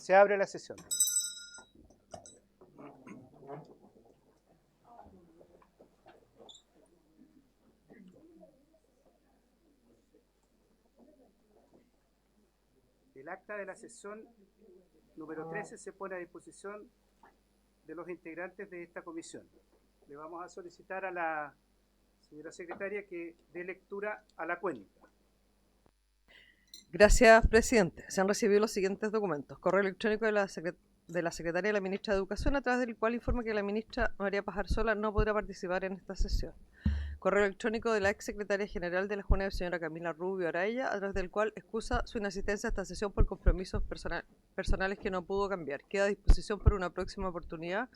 Se abre la sesión. El acta de la sesión número 13 se pone a disposición de los integrantes de esta comisión. Le vamos a solicitar a la señora secretaria que dé lectura a la cuenta. Gracias, presidente. Se han recibido los siguientes documentos. Correo electrónico de la secretaria de la ministra de Educación, a través del cual informa que la ministra María Pajarsola no podrá participar en esta sesión. Correo electrónico de la ex secretaria general de la JUNEV, señora Camila Rubio Araya, a través del cual excusa su inasistencia a esta sesión por compromisos personales que no pudo cambiar. Queda a disposición por una próxima oportunidad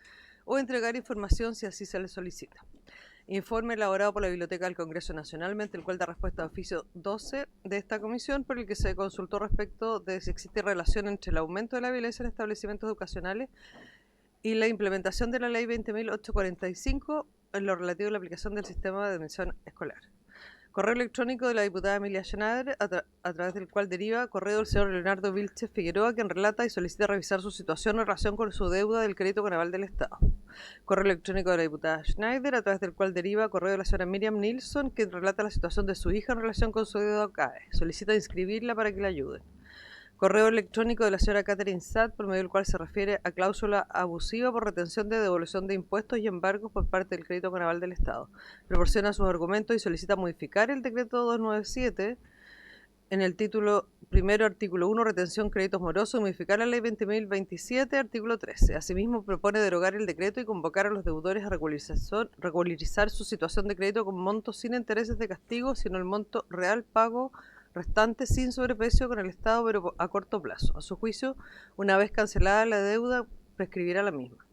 o entregar información si así se le solicita. Informe elaborado por la Biblioteca del Congreso Nacional, mediante el cual da respuesta a oficio 12 de esta comisión, por el que se consultó respecto de si existe relación entre el aumento de la violencia en establecimientos educacionales y la implementación de la Ley 20.845 en lo relativo a la aplicación del sistema de admisión escolar. Correo electrónico de la diputada Emilia Schneider, a través del cual deriva correo del señor Leonardo Vilches Figueroa, quien relata y solicita revisar su situación en relación con su deuda del crédito con aval del Estado. Correo electrónico de la diputada Schneider, a través del cual deriva correo de la señora Miriam Nilsson, quien relata la situación de su hija en relación con su deuda CAE. Solicita inscribirla para que la ayude. Correo electrónico de la señora Catherine Satt, por medio del cual se refiere a cláusula abusiva por retención de devolución de impuestos y embargos por parte del crédito con aval del Estado. Proporciona sus argumentos y solicita modificar el decreto 297 en el título primero, artículo 1, retención créditos morosos, y modificar la ley 20.027, artículo 13. Asimismo, propone derogar el decreto y convocar a los deudores a regularizar su situación de crédito con montos sin intereses de castigo, sino el monto real pago restante sin sobreprecio con el Estado, pero a corto plazo. A su juicio, una vez cancelada la deuda, prescribirá la misma.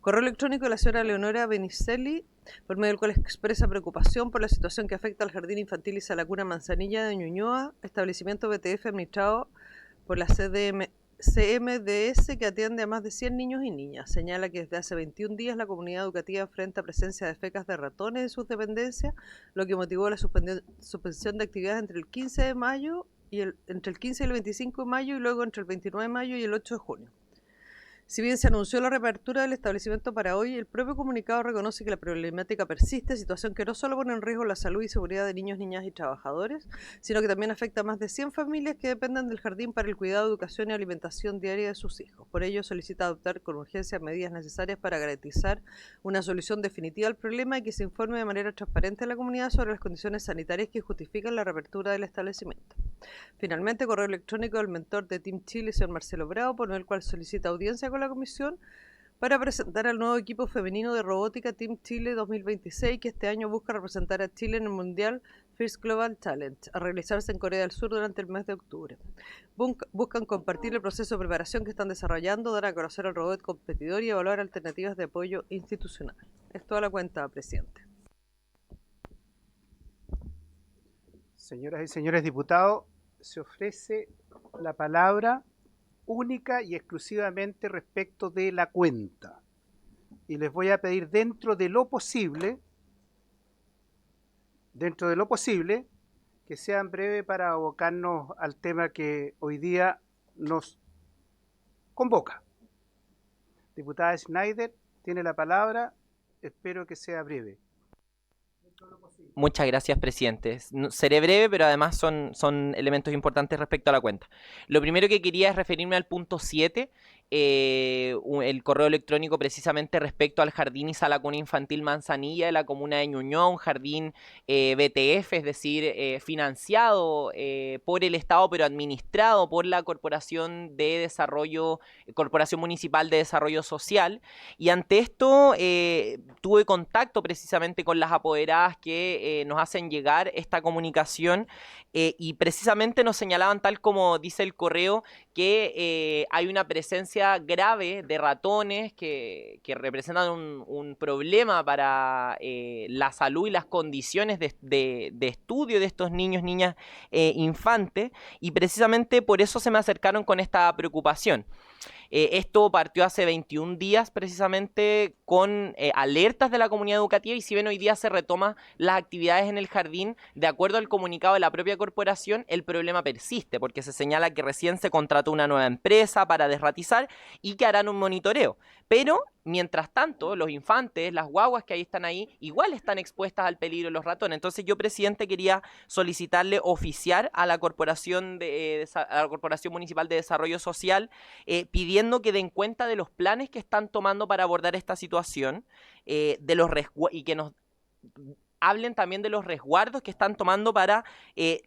Correo electrónico de la señora Leonora Benicelli, por medio del cual expresa preocupación por la situación que afecta al Jardín Infantil y Salacuna Manzanilla de Ñuñoa, establecimiento BTF administrado por la CMDS, que atiende a más de 100 niños y niñas. Señala que desde hace 21 días la comunidad educativa enfrenta presencia de fecas de ratones en sus dependencias, lo que motivó la suspensión de actividades entre el 15 de mayo entre el 15 y el 25 de mayo y luego entre el 29 de mayo y el 8 de junio. Si bien se anunció la reapertura del establecimiento para hoy, el propio comunicado reconoce que la problemática persiste, situación que no solo pone en riesgo la salud y seguridad de niños, niñas y trabajadores, sino que también afecta a más de 100 familias que dependen del jardín para el cuidado, educación y alimentación diaria de sus hijos. Por ello, solicita adoptar con urgencia medidas necesarias para garantizar una solución definitiva al problema y que se informe de manera transparente a la comunidad sobre las condiciones sanitarias que justifican la reapertura del establecimiento. Finalmente, correo electrónico del mentor de Team Chile, señor Marcelo Bravo, por el cual solicita audiencia con la comisión para presentar al nuevo equipo femenino de robótica Team Chile 2026, que este año busca representar a Chile en el Mundial First Global Talent, a realizarse en Corea del Sur durante el mes de octubre. Buscan compartir el proceso de preparación que están desarrollando, dar a conocer al robot competidor y evaluar alternativas de apoyo institucional. Es toda la cuenta, presidente. Señoras y señores diputados, se ofrece la palabra única y exclusivamente respecto de la cuenta. Y les voy a pedir dentro de lo posible, que sean breves para abocarnos al tema que hoy día nos convoca. Diputada Schneider, tiene la palabra, espero que sea breve. Muchas gracias, presidente. Seré breve, pero además son elementos importantes respecto a la cuenta. Lo primero que quería es referirme al punto 7, el correo electrónico precisamente respecto al Jardín y Salacuna Infantil Manzanilla de la comuna de Ñuñoa, un jardín BTF, es decir, financiado por el Estado, pero administrado por la Corporación Municipal de Desarrollo Social. Y ante esto tuve contacto precisamente con las apoderadas que nos hacen llegar esta comunicación y precisamente nos señalaban, tal como dice el correo, que hay una presencia grave de ratones que representan un problema para la salud y las condiciones de estudio de estos niños, niñas, infantes, y precisamente por eso se me acercaron con esta preocupación. Esto partió hace 21 días precisamente con alertas de la comunidad educativa, y si bien hoy día se retoman las actividades en el jardín, de acuerdo al comunicado de la propia corporación, el problema persiste porque se señala que recién se contrató una nueva empresa para desratizar y que harán un monitoreo. Pero mientras tanto, los infantes, las guaguas que ahí están ahí, igual están expuestas al peligro de los ratones. Entonces yo, presidente, quería solicitarle oficiar a la Corporación a la Corporación Municipal de Desarrollo Social, pidiendo que den cuenta de los planes que están tomando para abordar esta situación, y que nos hablen también de los resguardos que están tomando para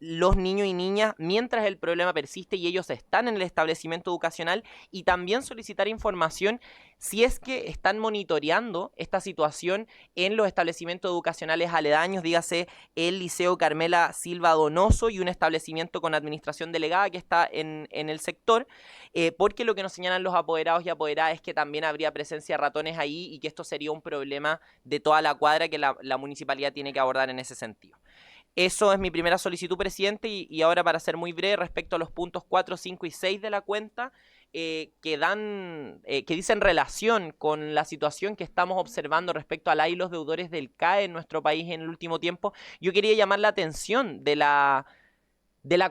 los niños y niñas mientras el problema persiste y ellos están en el establecimiento educacional, y también solicitar información si es que están monitoreando esta situación en los establecimientos educacionales aledaños, dígase el Liceo Carmela Silva Donoso y un establecimiento con administración delegada que está en el sector, porque lo que nos señalan los apoderados y apoderadas es que también habría presencia de ratones ahí y que esto sería un problema de toda la cuadra que la municipalidad tiene que abordar en ese sentido. Eso es mi primera solicitud, presidente, y ahora, para ser muy breve, respecto a los puntos 4, 5 y 6 de la cuenta, que dicen relación con la situación que estamos observando respecto a la y los deudores del CAE en nuestro país en el último tiempo, yo quería llamar la atención de la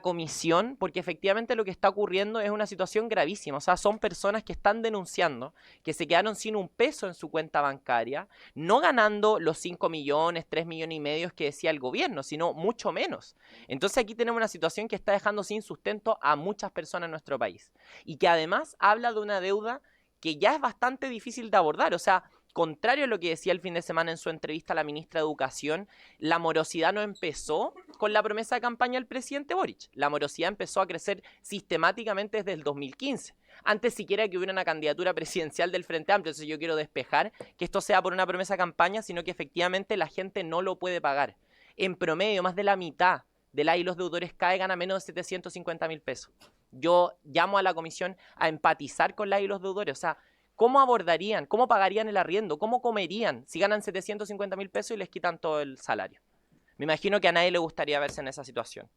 comisión, porque efectivamente lo que está ocurriendo es una situación gravísima. O sea, son personas que están denunciando que se quedaron sin un peso en su cuenta bancaria, no ganando los 5 millones, 3 millones y medio que decía el gobierno, sino mucho menos. Entonces aquí tenemos una situación que está dejando sin sustento a muchas personas en nuestro país, y que además habla de una deuda que ya es bastante difícil de abordar. O sea, contrario a lo que decía el fin de semana en su entrevista a la ministra de Educación, la morosidad no empezó con la promesa de campaña del presidente Boric. La morosidad empezó a crecer sistemáticamente desde el 2015, antes siquiera que hubiera una candidatura presidencial del Frente Amplio. Entonces yo quiero despejar que esto sea por una promesa de campaña, sino que efectivamente la gente no lo puede pagar. En promedio, más de la mitad de la y los deudores CAE gana menos de 750.000 pesos. Yo llamo a la comisión a empatizar con la y los deudores. O sea, ¿cómo abordarían, cómo pagarían el arriendo, cómo comerían si ganan 750.000 pesos y les quitan todo el salario? Me imagino que a nadie le gustaría verse en esa situación.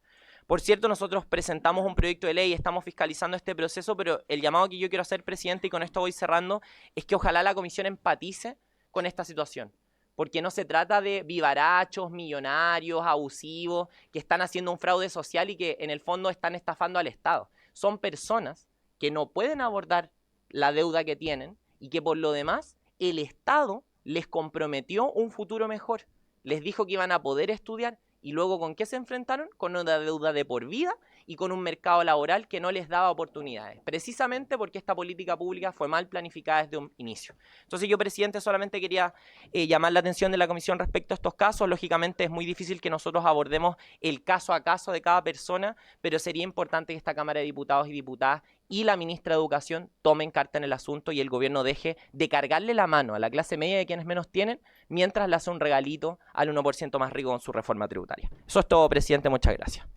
Por cierto, nosotros presentamos un proyecto de ley y estamos fiscalizando este proceso, pero el llamado que yo quiero hacer, presidente, y con esto voy cerrando, es que ojalá la comisión empatice con esta situación. Porque no se trata de vivarachos, millonarios, abusivos, que están haciendo un fraude social y que en el fondo están estafando al Estado. Son personas que no pueden abordar la deuda que tienen y que por lo demás el Estado les comprometió un futuro mejor. Les dijo que iban a poder estudiar y luego ¿con qué se enfrentaron? Con una deuda de por vida y con un mercado laboral que no les daba oportunidades, precisamente porque esta política pública fue mal planificada desde un inicio. Entonces yo, presidente, solamente quería llamar la atención de la comisión respecto a estos casos. Lógicamente es muy difícil que nosotros abordemos el caso a caso de cada persona, pero sería importante que esta Cámara de Diputados y Diputadas y la ministra de Educación tomen carta en el asunto y el gobierno deje de cargarle la mano a la clase media de quienes menos tienen, mientras le hace un regalito al 1% más rico con su reforma tributaria. Eso es todo, presidente. Muchas gracias.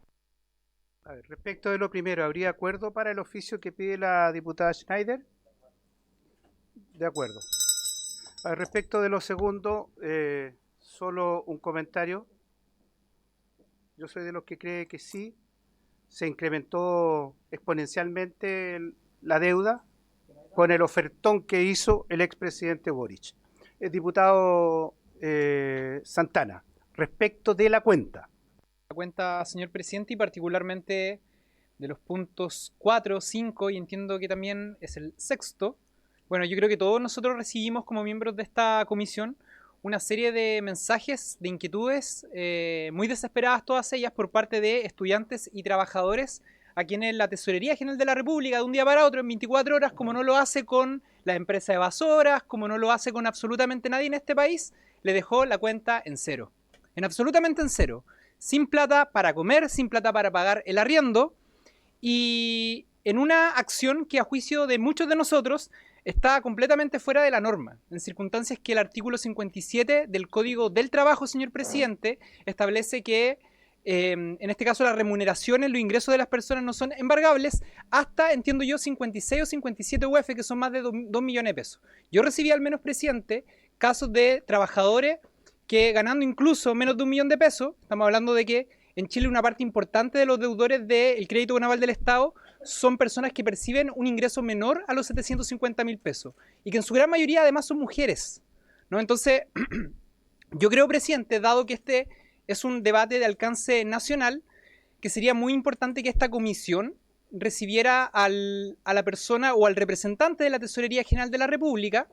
A ver, respecto de lo primero, ¿habría acuerdo para el oficio que pide la diputada Schneider? De acuerdo. A ver, respecto de lo segundo, solo un comentario. Yo soy de los que cree que sí, se incrementó exponencialmente la deuda con el ofertón que hizo el expresidente Boric. El diputado Santana, respecto de la cuenta. La cuenta, señor presidente, y particularmente de los puntos 4, 5 y entiendo que también es el sexto. Bueno, yo creo que todos nosotros recibimos como miembros de esta comisión una serie de mensajes, de inquietudes muy desesperadas, todas ellas por parte de estudiantes y trabajadores a quienes la Tesorería General de la República de un día para otro, en 24 horas, como no lo hace con las empresas evasoras, como no lo hace con absolutamente nadie en este país, le dejó la cuenta en cero. Absolutamente en cero. Sin plata para comer, sin plata para pagar el arriendo, y en una acción que a juicio de muchos de nosotros está completamente fuera de la norma, en circunstancias que el artículo 57 del Código del Trabajo, señor presidente, establece que en este caso las remuneraciones, los ingresos de las personas no son embargables hasta, entiendo yo, 56 o 57 UF, que son más de 2 millones de pesos. Yo recibí al menos, presidente, casos de trabajadores que ganando incluso menos de 1 millón de pesos, estamos hablando de que en Chile una parte importante de los deudores del crédito naval del Estado son personas que perciben un ingreso menor a los 750.000 pesos y que en su gran mayoría además son mujeres, ¿no? Entonces, yo creo, presidente, dado que este es un debate de alcance nacional, que sería muy importante que esta comisión recibiera a la persona o al representante de la Tesorería General de la República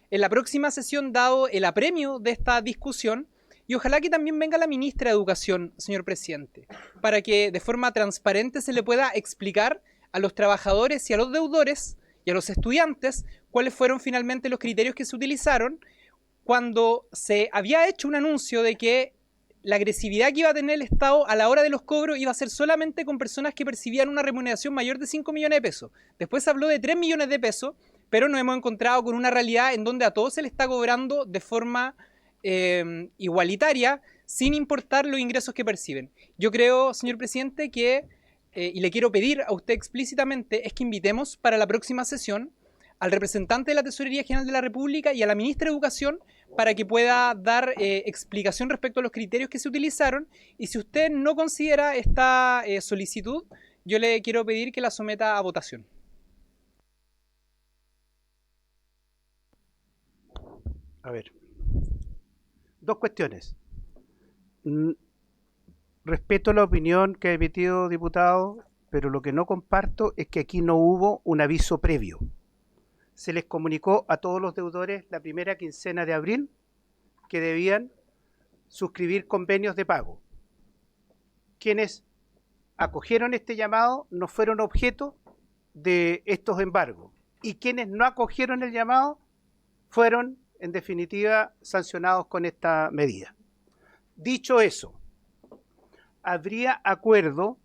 en la próxima sesión, dado el apremio de esta discusión, y ojalá que también venga la ministra de Educación, señor presidente, para que de forma transparente se le pueda explicar a los trabajadores y a los deudores y a los estudiantes cuáles fueron finalmente los criterios que se utilizaron cuando se había hecho un anuncio de que la agresividad que iba a tener el Estado a la hora de los cobros iba a ser solamente con personas que percibían una remuneración mayor de 5 millones de pesos. Después se habló de 3 millones de pesos, pero nos hemos encontrado con una realidad en donde a todos se le está cobrando de forma igualitaria, sin importar los ingresos que perciben. Yo creo, señor presidente, que, y le quiero pedir a usted explícitamente, es que invitemos para la próxima sesión al representante de la Tesorería General de la República y a la ministra de Educación para que pueda dar explicación respecto a los criterios que se utilizaron, y si usted no considera esta solicitud, yo le quiero pedir que la someta a votación. A ver, dos cuestiones. Respeto la opinión que ha emitido diputado, pero lo que no comparto es que aquí no hubo un aviso previo. Se les comunicó a todos los deudores la primera quincena de abril que debían suscribir convenios de pago. Quienes acogieron este llamado no fueron objeto de estos embargos, y quienes no acogieron el llamado fueron, en definitiva, sancionados con esta medida. Dicho eso, ¿habría acuerdo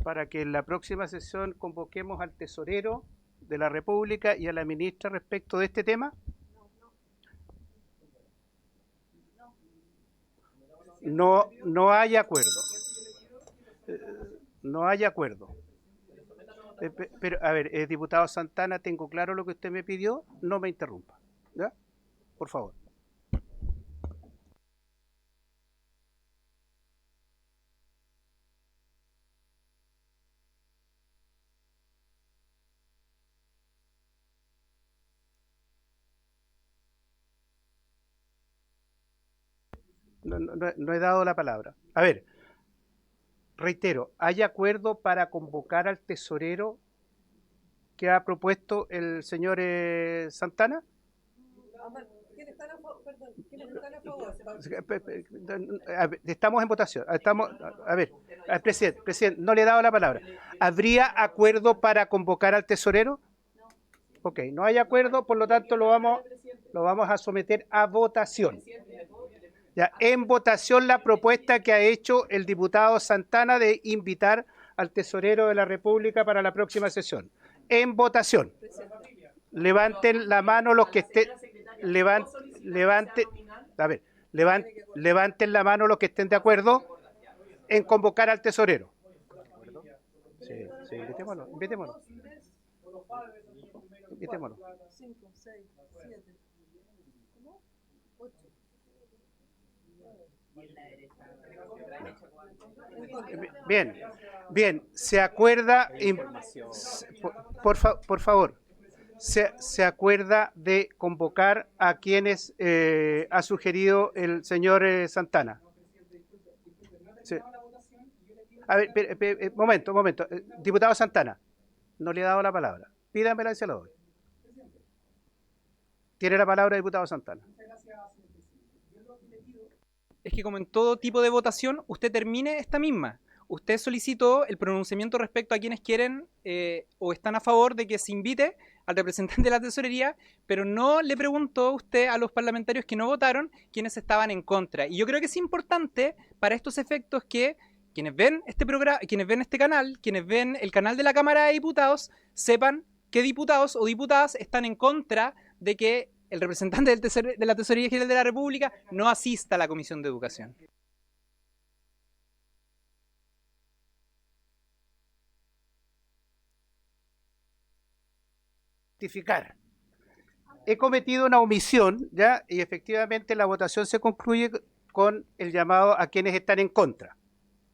para que en la próxima sesión convoquemos al tesorero de la República y a la ministra respecto de este tema? No hay acuerdo. No hay acuerdo. Pero, a ver, diputado Santana, tengo claro lo que usted me pidió, no me interrumpa, ¿ya? Por favor. No he dado la palabra. A ver, reitero, ¿hay acuerdo para convocar al tesorero que ha propuesto el señor Santana? ¿Quiénes están a favor? Estamos en votación. A ver, presidente, no le he dado la palabra. ¿Habría acuerdo para convocar al tesorero? Ok, no hay acuerdo, por lo tanto lo vamos a someter a votación. Ya, en votación la propuesta que ha hecho el diputado Santana de invitar al tesorero de la República para la próxima sesión. En votación. Levanten la mano los que estén. Levanten la mano los que estén de acuerdo en convocar al tesorero. Sí, invitémoslo. 5, 6, 7, 8. Bien, se acuerda, por favor, se acuerda de convocar a quienes ha sugerido el señor Santana. Sí. A ver, momento. Diputado Santana, no le he dado la palabra. Pídamela y se la doy. Tiene la palabra, diputado Santana. Es que, como en todo tipo de votación, usted termine esta misma. Usted solicitó el pronunciamiento respecto a quienes quieren o están a favor de que se invite al representante de la tesorería, pero no le preguntó usted a los parlamentarios que no votaron quienes estaban en contra. Y yo creo que es importante para estos efectos que quienes ven este programa, quienes ven este canal, quienes ven el canal de la Cámara de Diputados, sepan qué diputados o diputadas están en contra de que el representante de la Tesorería General de la República no asista a la Comisión de Educación. He cometido una omisión, ¿ya? Y efectivamente la votación se concluye con el llamado a quienes están en contra,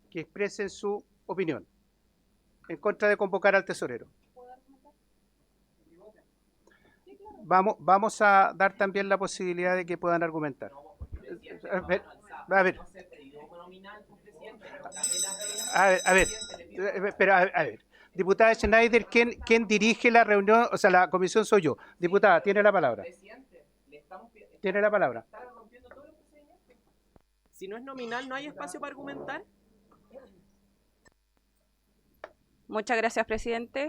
que expresen su opinión. en contra de convocar al tesorero. Vamos a dar también la posibilidad de que puedan argumentar. A ver, pero a ver. Diputada Schneider, ¿quién dirige la reunión? O sea, la comisión soy yo. Diputada, tiene la palabra. Tiene la palabra. Si no es nominal, ¿no hay espacio para argumentar? Muchas gracias, presidente.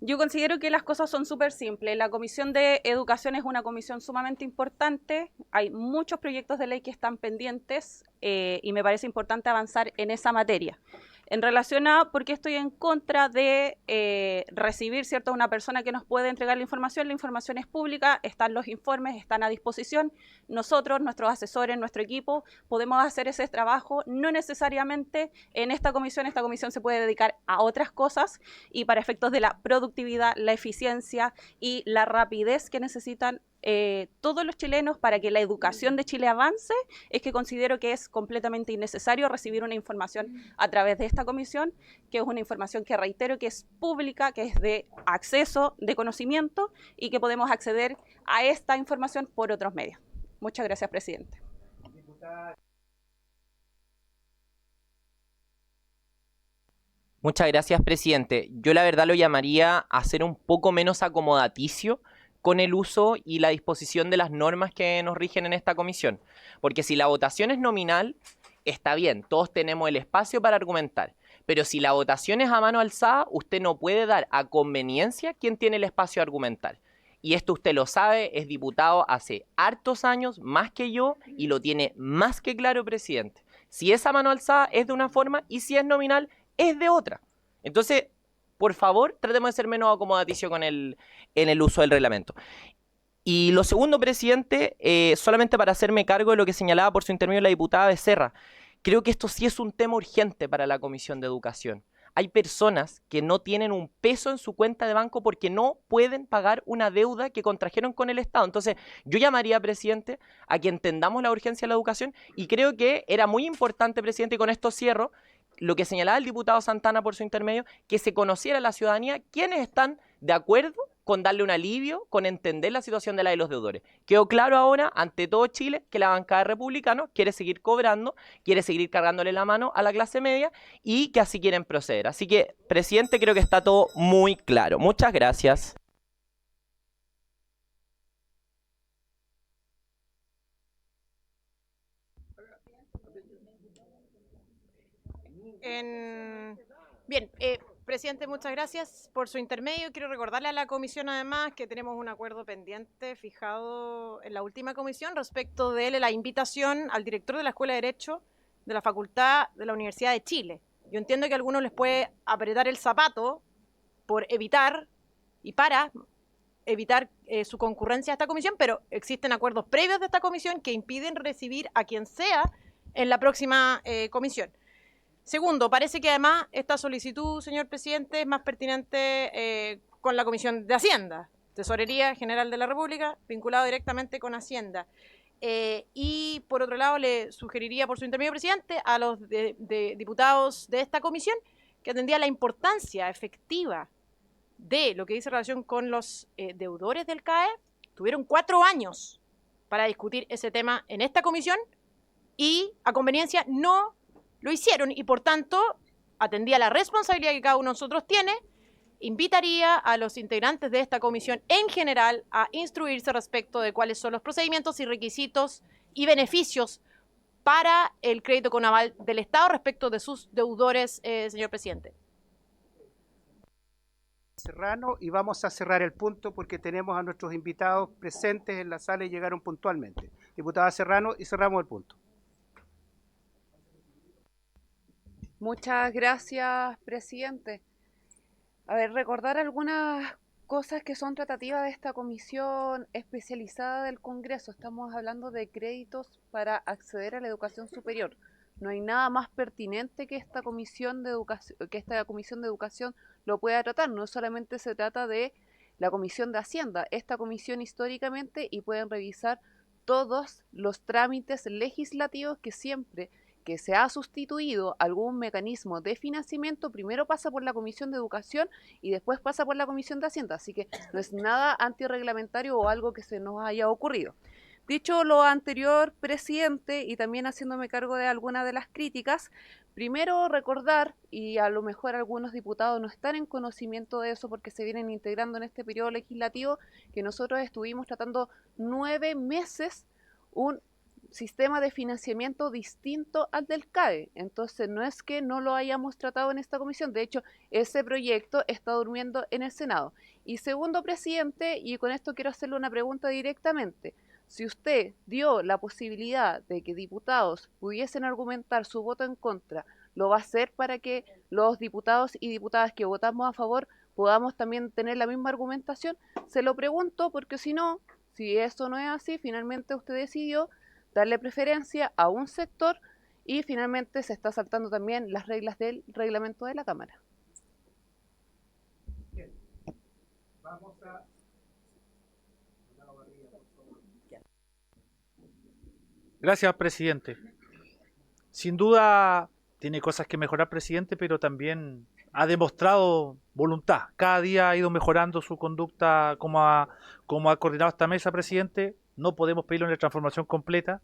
Yo considero que las cosas son súper simples. La Comisión de Educación es una comisión sumamente importante. Hay muchos proyectos de ley que están pendientes y me parece importante avanzar en esa materia. En relación a por qué estoy en contra de recibir, ¿cierto?, a una persona que nos puede entregar la información es pública, están los informes, están a disposición. Nosotros, nuestros asesores, nuestro equipo, podemos hacer ese trabajo, no necesariamente en esta comisión se puede dedicar a otras cosas y para efectos de la productividad, la eficiencia y la rapidez que necesitan todos los chilenos para que la educación de Chile avance, es que considero que es completamente innecesario recibir una información a través de esta comisión, que es una información que reitero que es pública, que es de acceso, de conocimiento y que podemos acceder a esta información por otros medios. Muchas gracias, presidente. Muchas gracias, presidente. Yo la verdad lo llamaría a ser un poco menos acomodaticio con el uso y la disposición de las normas que nos rigen en esta comisión. Porque si la votación es nominal, está bien, todos tenemos el espacio para argumentar. Pero si la votación es a mano alzada, usted no puede dar a conveniencia quién tiene el espacio a argumentar. Y esto usted lo sabe, es diputado hace hartos años, más que yo, y lo tiene más que claro, presidente. Si es a mano alzada, es de una forma, y si es nominal, es de otra. Entonces, por favor, tratemos de ser menos acomodaticio en el uso del reglamento. Y lo segundo, presidente, solamente para hacerme cargo de lo que señalaba por su intermedio la diputada Becerra, creo que esto sí es un tema urgente para la Comisión de Educación. Hay personas que no tienen un peso en su cuenta de banco porque no pueden pagar una deuda que contrajeron con el Estado. Entonces, yo llamaría, presidente, a que entendamos la urgencia de la educación y creo que era muy importante, presidente, y con esto cierro, lo que señalaba el diputado Santana por su intermedio, que se conociera a la ciudadanía quiénes están de acuerdo con darle un alivio, con entender la situación de los deudores. Quedó claro ahora, ante todo Chile, que la bancada de republicanos quiere seguir cobrando, quiere seguir cargándole la mano a la clase media y que así quieren proceder. Así que, presidente, creo que está todo muy claro. Muchas gracias. Bien, presidente, muchas gracias por su intermedio. Quiero recordarle a la comisión además que tenemos un acuerdo pendiente fijado en la última comisión respecto de la invitación al director de la Escuela de Derecho de la Facultad de la Universidad de Chile. Yo entiendo que a algunos les puede apretar el zapato por evitar y para evitar su concurrencia a esta comisión, pero existen acuerdos previos de esta comisión que impiden recibir a quien sea en la próxima comisión. Segundo, parece que además esta solicitud, señor presidente, es más pertinente con la Comisión de Hacienda, Tesorería General de la República, vinculado directamente con Hacienda. Y por otro lado, le sugeriría por su intermedio, presidente, a los diputados de esta comisión que atendía la importancia efectiva de lo que dice relación con los deudores del CAE. Tuvieron 4 años para discutir ese tema en esta comisión y a conveniencia no lo hicieron y por tanto atendía la responsabilidad que cada uno de nosotros tiene, invitaría a los integrantes de esta comisión en general a instruirse respecto de cuáles son los procedimientos y requisitos y beneficios para el crédito con aval del Estado respecto de sus deudores, señor presidente. Serrano, y vamos a cerrar el punto porque tenemos a nuestros invitados presentes en la sala y llegaron puntualmente. Diputada Serrano, y cerramos el punto. Muchas gracias, presidente. A ver, recordar algunas cosas que son tratativas de esta comisión especializada del Congreso. Estamos hablando de créditos para acceder a la educación superior. No hay nada más pertinente que esta comisión de educación, lo pueda tratar. No solamente se trata de la Comisión de Hacienda, esta comisión históricamente, y pueden revisar todos los trámites legislativos que siempre que se ha sustituido algún mecanismo de financiamiento, primero pasa por la Comisión de Educación y después pasa por la Comisión de Hacienda, así que no es nada antirreglamentario o algo que se nos haya ocurrido. Dicho lo anterior, presidente, y también haciéndome cargo de algunas de las críticas, primero recordar, y a lo mejor algunos diputados no están en conocimiento de eso porque se vienen integrando en este periodo legislativo, que nosotros estuvimos tratando 9 meses un sistema de financiamiento distinto al del CAE. Entonces no es que no lo hayamos tratado en esta comisión, de hecho ese proyecto está durmiendo en el Senado. Y segundo, presidente, y con esto quiero hacerle una pregunta directamente, si usted dio la posibilidad de que diputados pudiesen argumentar su voto en contra, ¿lo va a hacer para que los diputados y diputadas que votamos a favor podamos también tener la misma argumentación? Se lo pregunto porque si no, si eso no es así, finalmente usted decidió darle preferencia a un sector y finalmente se está saltando también las reglas del reglamento de la Cámara. Bien. Vamos a... Gracias, presidente. Sin duda tiene cosas que mejorar, presidente, pero también ha demostrado voluntad. Cada día ha ido mejorando su conducta como ha coordinado esta mesa, presidente. No podemos pedirle una transformación completa,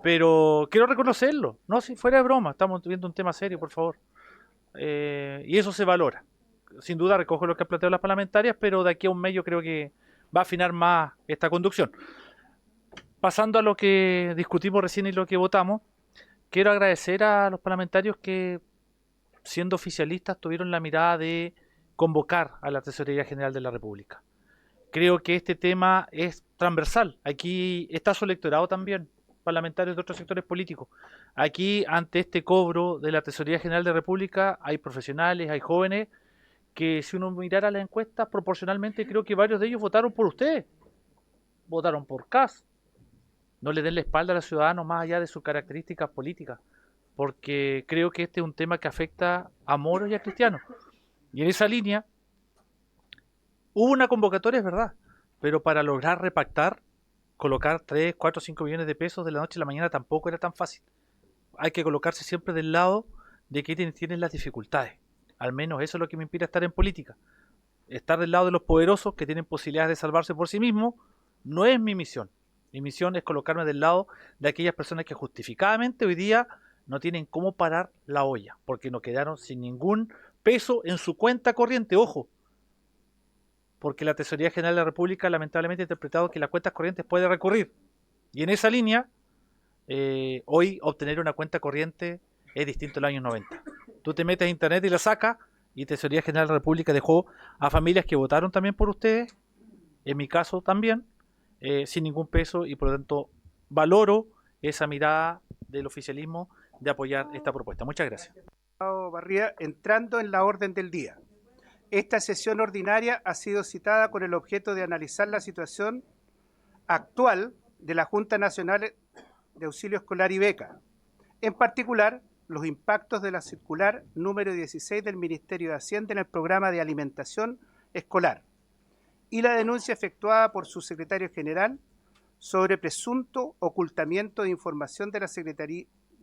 pero quiero reconocerlo. No, si fuera de broma, estamos viendo un tema serio, por favor. Y eso se valora. Sin duda recojo lo que han planteado las parlamentarias, pero de aquí a un mes yo creo que va a afinar más esta conducción. Pasando a lo que discutimos recién y lo que votamos, quiero agradecer a los parlamentarios que, siendo oficialistas, tuvieron la mirada de convocar a la Tesorería General de la República. Creo que este tema es transversal. Aquí está su electorado también, parlamentarios de otros sectores políticos. Aquí, ante este cobro de la Tesorería General de la República, hay profesionales, hay jóvenes, que si uno mirara las encuestas, proporcionalmente creo que varios de ellos votaron por usted. Votaron por Kast. No le den la espalda a los ciudadanos más allá de sus características políticas, porque creo que este es un tema que afecta a moros y a cristianos. Y en esa línea, hubo una convocatoria, es verdad, pero para lograr repactar, colocar 3, 4, 5 millones de pesos de la noche a la mañana tampoco era tan fácil. Hay que colocarse siempre del lado de quienes tienen las dificultades. Al menos eso es lo que me inspira a estar en política. Estar del lado de los poderosos que tienen posibilidades de salvarse por sí mismos no es mi misión. Mi misión es colocarme del lado de aquellas personas que justificadamente hoy día no tienen cómo parar la olla, porque no quedaron sin ningún peso en su cuenta corriente, ojo, porque la Tesorería General de la República lamentablemente ha interpretado que las cuentas corrientes puede recurrir. Y en esa línea, hoy obtener una cuenta corriente es distinto a los años 90. Tú te metes a internet y la sacas, y Tesorería General de la República dejó a familias que votaron también por ustedes, en mi caso también, sin ningún peso, y por lo tanto valoro esa mirada del oficialismo de apoyar esta propuesta. Muchas gracias. Barría, entrando en la orden del día. Esta sesión ordinaria ha sido citada con el objeto de analizar la situación actual de la Junta Nacional de Auxilio Escolar y Beca, en particular los impactos de la circular número 16 del Ministerio de Hacienda en el programa de alimentación escolar y la denuncia efectuada por su secretario general sobre presunto ocultamiento de información de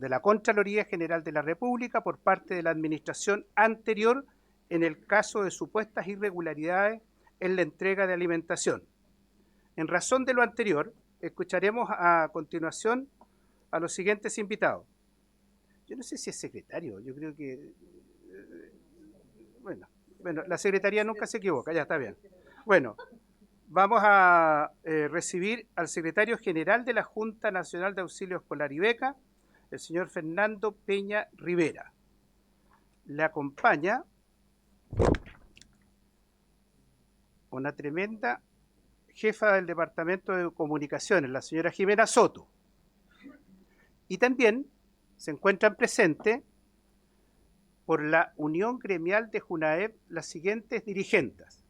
la Contraloría General de la República por parte de la administración anterior en el caso de supuestas irregularidades en la entrega de alimentación. En razón de lo anterior, escucharemos a continuación a los siguientes invitados. Yo no sé si es secretario, yo creo que... Bueno, la secretaría nunca se equivoca, ya está bien. Bueno, vamos a recibir al secretario general de la Junta Nacional de Auxilio Escolar y Beca, el señor Fernando Peña Rivera. Le acompaña una tremenda jefa del Departamento de Comunicaciones, la señora Jimena Soto. Y también se encuentran presentes por la Unión Gremial de Junaep las siguientes dirigentes.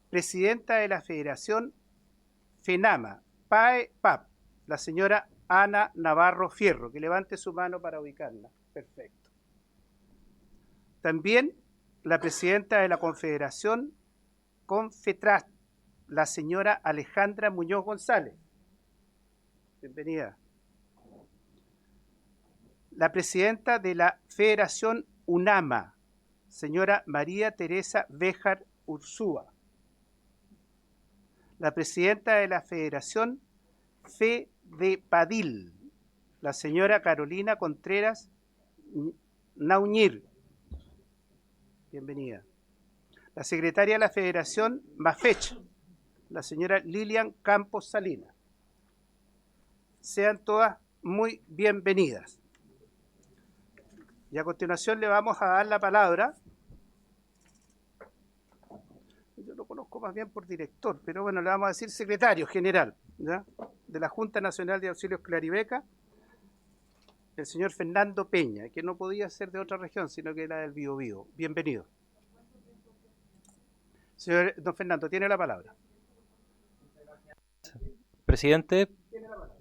Presidenta de la Federación FENAMA, PAE-PAP, la señora Ana Navarro Fierro, que levante su mano para ubicarla. Perfecto. También la presidenta de la Confederación CONFETRAS, la señora Alejandra Muñoz González. Bienvenida. la presidenta de la Federación UNAMA, señora María Teresa Béjar Ursúa, la presidenta de la Federación FEDEPADIL, la señora Carolina Contreras Nauñir, bienvenida. La secretaria de la Federación MAFECH, la señora Lilian Campos Salinas. Sean todas muy bienvenidas. Y a continuación le vamos a dar la palabra. Yo lo conozco más bien por director, pero bueno, le vamos a decir secretario general, ¿ya?, de la Junta Nacional de Auxilios Claribeca, el señor Fernando Peña, que no podía ser de otra región, sino que era del Biobío. Bienvenido. Señor don Fernando, tiene la palabra. Presidente,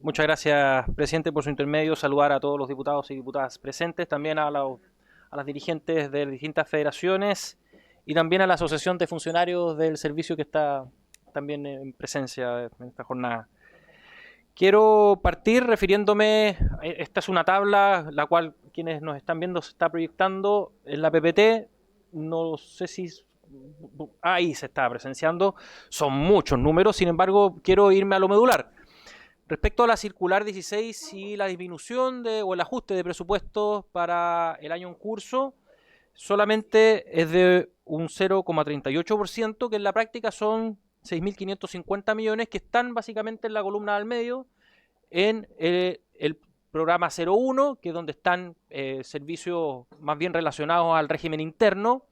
muchas gracias, presidente, por su intermedio. Saludar a todos los diputados y diputadas presentes, también a las dirigentes de distintas federaciones y también a la Asociación de Funcionarios del Servicio que está también en presencia en esta jornada. Quiero partir refiriéndome, esta es una tabla, la cual quienes nos están viendo se está proyectando en la PPT, no sé si ahí se está presenciando, son muchos números, sin embargo quiero irme a lo medular. Respecto a la circular 16 y la disminución o el ajuste de presupuestos para el año en curso, solamente es de un 0,38%, que en la práctica son 6.550 millones que están básicamente en la columna del medio, en el programa 01, que es donde están servicios más bien relacionados al régimen interno,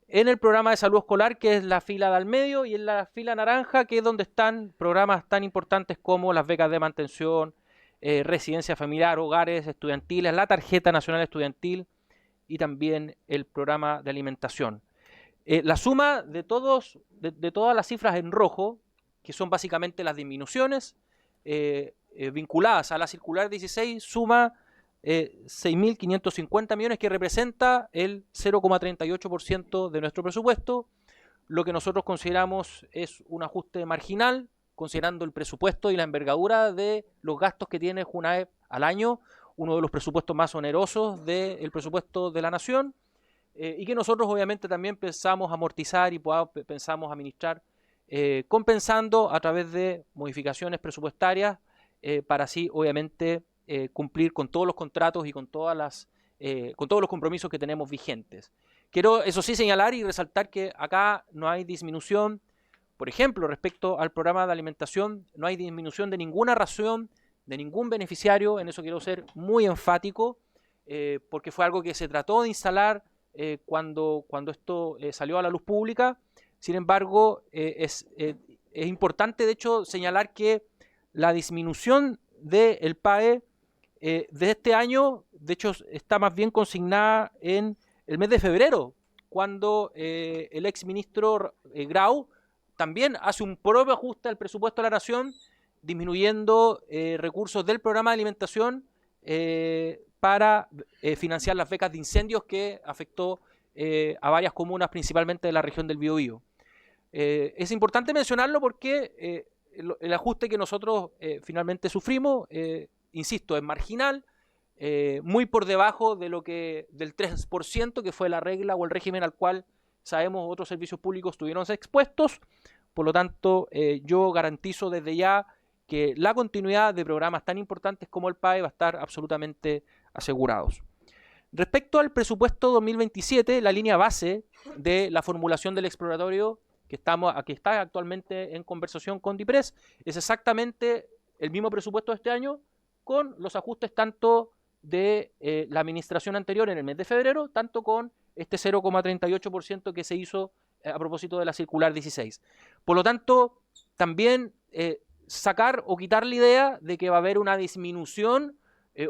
en el programa de salud escolar, que es la fila del medio, y en la fila naranja, que es donde están programas tan importantes como las becas de mantención, residencia familiar, hogares estudiantiles, la tarjeta nacional estudiantil y también el programa de alimentación. La suma de todas las cifras en rojo, que son básicamente las disminuciones vinculadas a la circular 16, suma 6.550 millones, que representa el 0,38% de nuestro presupuesto, lo que nosotros consideramos es un ajuste marginal, considerando el presupuesto y la envergadura de los gastos que tiene Junaep al año, uno de los presupuestos más onerosos del presupuesto de la Nación, y que nosotros obviamente también pensamos amortizar y pensamos administrar, compensando a través de modificaciones presupuestarias, para así obviamente cumplir con todos los contratos y con todos los compromisos que tenemos vigentes. Quiero, eso sí, señalar y resaltar que acá no hay disminución, por ejemplo, respecto al programa de alimentación, no hay disminución de ninguna ración, de ningún beneficiario. En eso quiero ser muy enfático, porque fue algo que se trató de instalar cuando esto salió a la luz pública. Sin embargo, es importante, de hecho, señalar que la disminución del PAE de este año, de hecho, está más bien consignada en el mes de febrero, cuando el exministro Grau también hace un propio ajuste al presupuesto de la Nación, disminuyendo recursos del programa de alimentación para financiar las becas de incendios que afectó a varias comunas, principalmente de la región del Biobío. Es importante mencionarlo porque el ajuste que nosotros finalmente sufrimos, insisto, es marginal, muy por debajo de del 3%, que fue la regla o el régimen al cual sabemos otros servicios públicos estuvieron expuestos. Por lo tanto, yo garantizo desde ya que la continuidad de programas tan importantes como el PAE va a estar absolutamente asegurados. Respecto al presupuesto 2027, la línea base de la formulación del exploratorio que está actualmente en conversación con DIPRES es exactamente el mismo presupuesto de este año, con los ajustes tanto de la administración anterior en el mes de febrero, tanto con este 0,38% que se hizo a propósito de la circular 16. Por lo tanto, también sacar o quitar la idea de que va a haber una disminución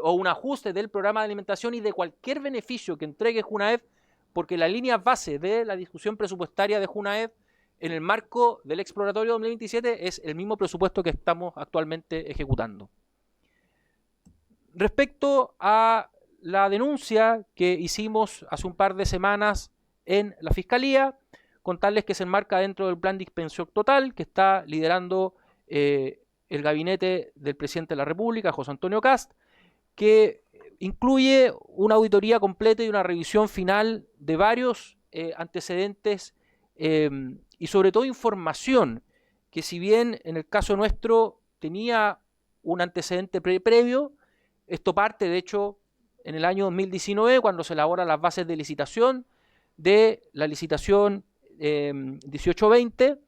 o un ajuste del programa de alimentación y de cualquier beneficio que entregue Junaep, porque la línea base de la discusión presupuestaria de Junaep en el marco del exploratorio 2027 es el mismo presupuesto que estamos actualmente ejecutando. Respecto a la denuncia que hicimos hace un par de semanas en la Fiscalía, contarles que se enmarca dentro del plan de dispensión total que está liderando el gabinete del presidente de la República, José Antonio Kast, que incluye una auditoría completa y una revisión final de varios antecedentes y sobre todo información que, si bien en el caso nuestro tenía un antecedente previo, esto parte de hecho en el año 2019 cuando se elaboran las bases de licitación de la licitación 1820,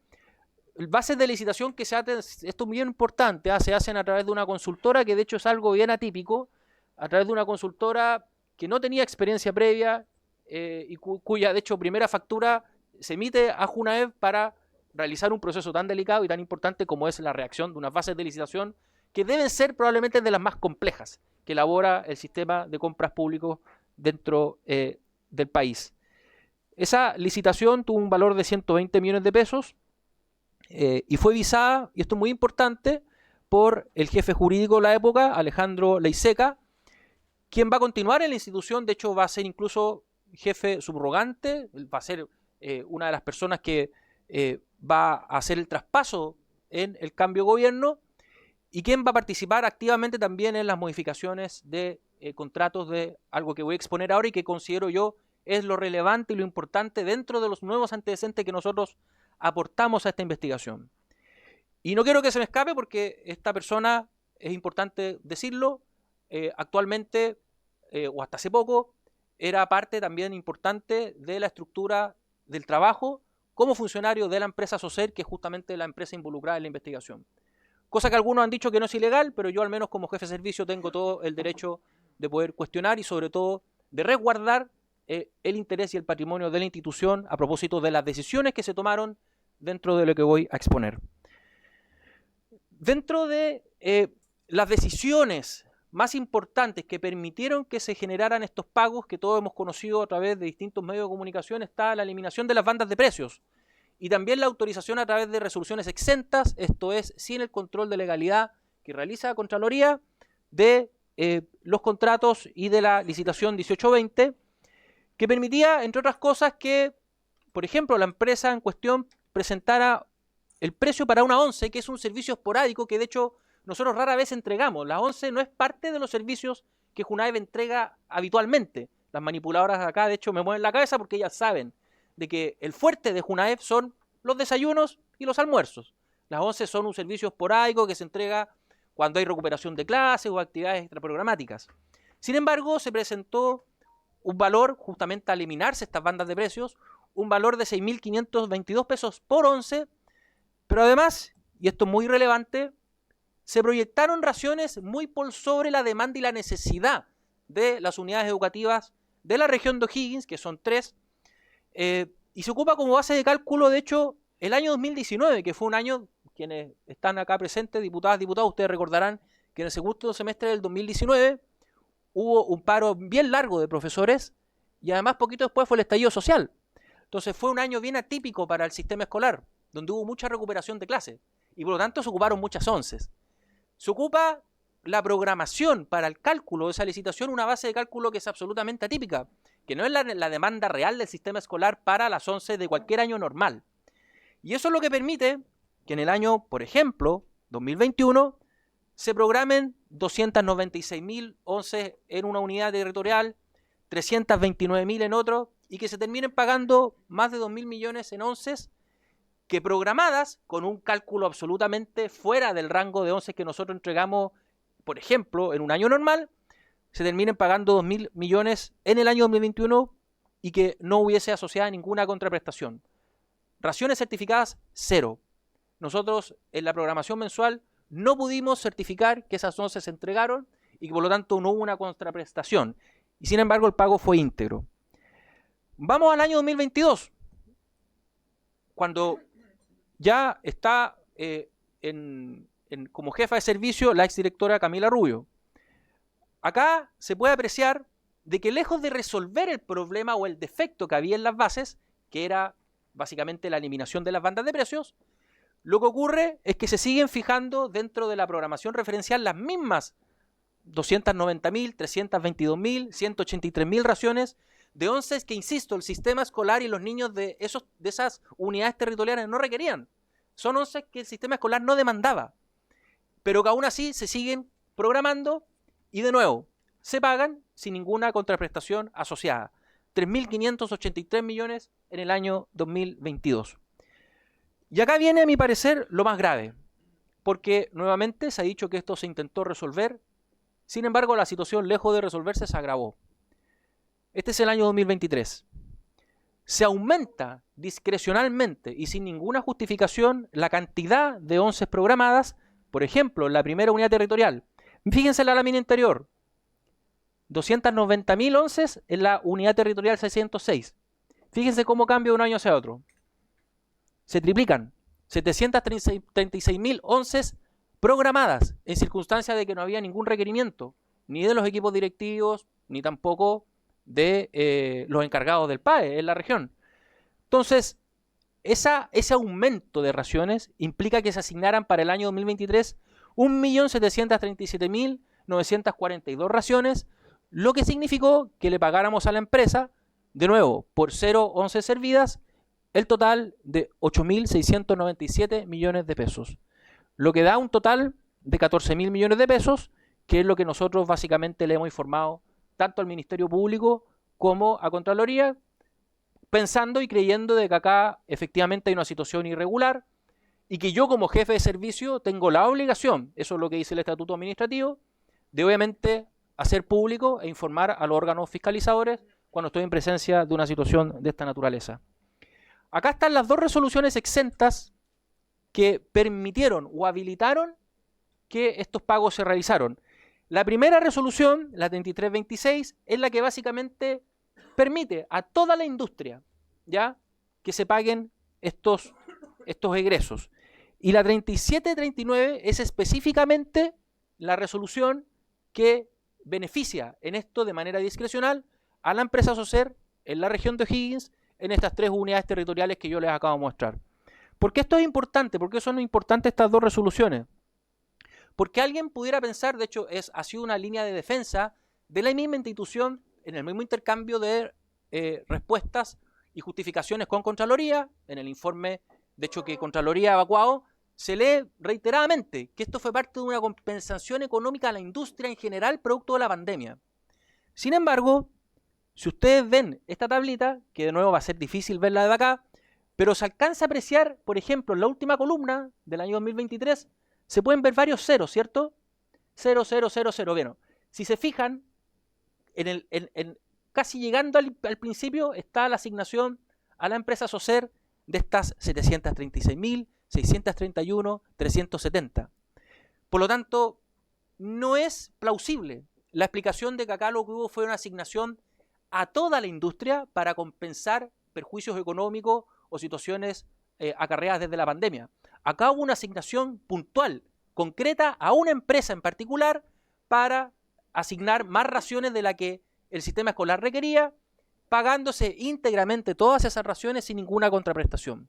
bases de licitación que se hacen, esto es bien importante, se hacen a través de una consultora, que de hecho es algo bien atípico, a través de una consultora que no tenía experiencia previa y cuya de hecho primera factura se emite a Junaev para realizar un proceso tan delicado y tan importante como es la redacción de unas bases de licitación que deben ser probablemente de las más complejas que elabora el sistema de compras públicos dentro del país. Esa licitación tuvo un valor de 120 millones de pesos y fue visada, y esto es muy importante, por el jefe jurídico de la época, Alejandro Leiseca, quien va a continuar en la institución. De hecho va a ser incluso jefe subrogante, va a ser una de las personas que va a hacer el traspaso en el cambio de gobierno, y quien va a participar activamente también en las modificaciones de contratos de algo que voy a exponer ahora y que considero yo es lo relevante y lo importante dentro de los nuevos antecedentes que nosotros aportamos a esta investigación. Y no quiero que se me escape porque esta persona, es importante decirlo, actualmente o hasta hace poco era parte también importante de la estructura del trabajo como funcionario de la empresa SOCER, que es justamente la empresa involucrada en la investigación. Cosa que algunos han dicho que no es ilegal, pero yo al menos como jefe de servicio tengo todo el derecho de poder cuestionar y sobre todo de resguardar el interés y el patrimonio de la institución a propósito de las decisiones que se tomaron dentro de lo que voy a exponer. Dentro de las decisiones más importantes que permitieron que se generaran estos pagos que todos hemos conocido a través de distintos medios de comunicación está la eliminación de las bandas de precios y también la autorización a través de resoluciones exentas, esto es, sin el control de legalidad que realiza la Contraloría de los contratos y de la licitación 1820, que permitía, entre otras cosas, que, por ejemplo, la empresa en cuestión presentara el precio para una ONCE, que es un servicio esporádico que de hecho nosotros rara vez entregamos. La ONCE no es parte de los servicios que Junaev entrega habitualmente. Las manipuladoras de acá de hecho me mueven la cabeza porque ellas saben de que el fuerte de Junaev son los desayunos y los almuerzos. Las ONCE son un servicio esporádico que se entrega cuando hay recuperación de clases o actividades extraprogramáticas. Sin embargo, se presentó un valor, justamente al eliminarse estas bandas de precios, un valor de 6.522 pesos por ONCE, pero además, y esto es muy relevante, se proyectaron raciones muy por sobre la demanda y la necesidad de las unidades educativas de la región de O'Higgins, que son 3, y se ocupa como base de cálculo, de hecho, el año 2019, que fue un año, quienes están acá presentes, diputadas, diputados, ustedes recordarán que en el segundo semestre del 2019 hubo un paro bien largo de profesores y además poquito después fue el estallido social. Entonces fue un año bien atípico para el sistema escolar, donde hubo mucha recuperación de clases y por lo tanto se ocuparon muchas ONCEs. Se ocupa la programación para el cálculo de esa licitación, una base de cálculo que es absolutamente atípica, que no es la demanda real del sistema escolar para las ONCEs de cualquier año normal. Y eso es lo que permite que en el año, por ejemplo, 2021, se programen 296.000 ONCEs en una unidad territorial, 329.000 en otro, y que se terminen pagando más de 2.000 millones en ONCEs que programadas con un cálculo absolutamente fuera del rango de ONCEs que nosotros entregamos, por ejemplo, en un año normal, se terminen pagando 2.000 millones en el año 2021 y que no hubiese asociada ninguna contraprestación. Raciones certificadas, 0. Nosotros en la programación mensual no pudimos certificar que esas ONCEs se entregaron y que por lo tanto no hubo una contraprestación. Y sin embargo el pago fue íntegro. Vamos al año 2022, cuando ya está como jefa de servicio la exdirectora Camila Rubio. Acá se puede apreciar de que lejos de resolver el problema o el defecto que había en las bases, que era básicamente la eliminación de las bandas de precios, lo que ocurre es que se siguen fijando dentro de la programación referencial las mismas 290.000, 322.000, 183.000 raciones de ONCEs que, insisto, el sistema escolar y los niños de esas unidades territoriales no requerían. Son ONCEs que el sistema escolar no demandaba, pero que aún así se siguen programando y, de nuevo, se pagan sin ninguna contraprestación asociada. 3.583 millones en el año 2022. Y acá viene, a mi parecer, lo más grave, porque nuevamente se ha dicho que esto se intentó resolver, sin embargo la situación, lejos de resolverse, se agravó. Este es el año 2023. Se aumenta discrecionalmente y sin ninguna justificación la cantidad de onces programadas, por ejemplo, en la primera unidad territorial. Fíjense en la lámina interior, 290.000 onces en la unidad territorial 606. Fíjense cómo cambia de un año hacia otro. Se triplican. 736.000 onces programadas en circunstancias de que no había ningún requerimiento, ni de los equipos directivos, ni tampoco de los encargados del PAE en la región. Entonces, ese aumento de raciones implica que se asignaran para el año 2023 1.737.942 raciones, lo que significó que le pagáramos a la empresa, de nuevo, por 0 onces servidas, el total de 8.697 millones de pesos, lo que da un total de 14.000 millones de pesos, que es lo que nosotros básicamente le hemos informado tanto al Ministerio Público como a Contraloría, pensando y creyendo de que acá efectivamente hay una situación irregular y que yo como jefe de servicio tengo la obligación, eso es lo que dice el Estatuto Administrativo, de obviamente hacer público e informar a los órganos fiscalizadores cuando estoy en presencia de una situación de esta naturaleza. Acá están las dos resoluciones exentas que permitieron o habilitaron que estos pagos se realizaron. La primera resolución, la 3326, es la que básicamente permite a toda la industria, ¿ya?, que se paguen estos egresos. Y la 3739 es específicamente la resolución que beneficia en esto de manera discrecional a la empresa SOSER en la región de O'Higgins en estas 3 unidades territoriales que yo les acabo de mostrar. ¿Por qué esto es importante? ¿Por qué son importantes estas dos resoluciones? Porque alguien pudiera pensar, de hecho, ha sido una línea de defensa de la misma institución en el mismo intercambio de respuestas y justificaciones con Contraloría. En el informe, de hecho, que Contraloría ha evacuado, se lee reiteradamente que esto fue parte de una compensación económica a la industria en general producto de la pandemia. Sin embargo, si ustedes ven esta tablita, que de nuevo va a ser difícil verla de acá, pero se alcanza a apreciar, por ejemplo, en la última columna del año 2023, se pueden ver varios ceros, ¿cierto? 0, 0, 0, 0. Bueno, si se fijan, casi llegando al principio está la asignación a la empresa SOSER de estas 736.631, 370. Por lo tanto, no es plausible la explicación de que acá lo que hubo fue una asignación a toda la industria para compensar perjuicios económicos o situaciones acarreadas desde la pandemia. Acá hubo una asignación puntual, concreta, a una empresa en particular para asignar más raciones de la que el sistema escolar requería, pagándose íntegramente todas esas raciones sin ninguna contraprestación.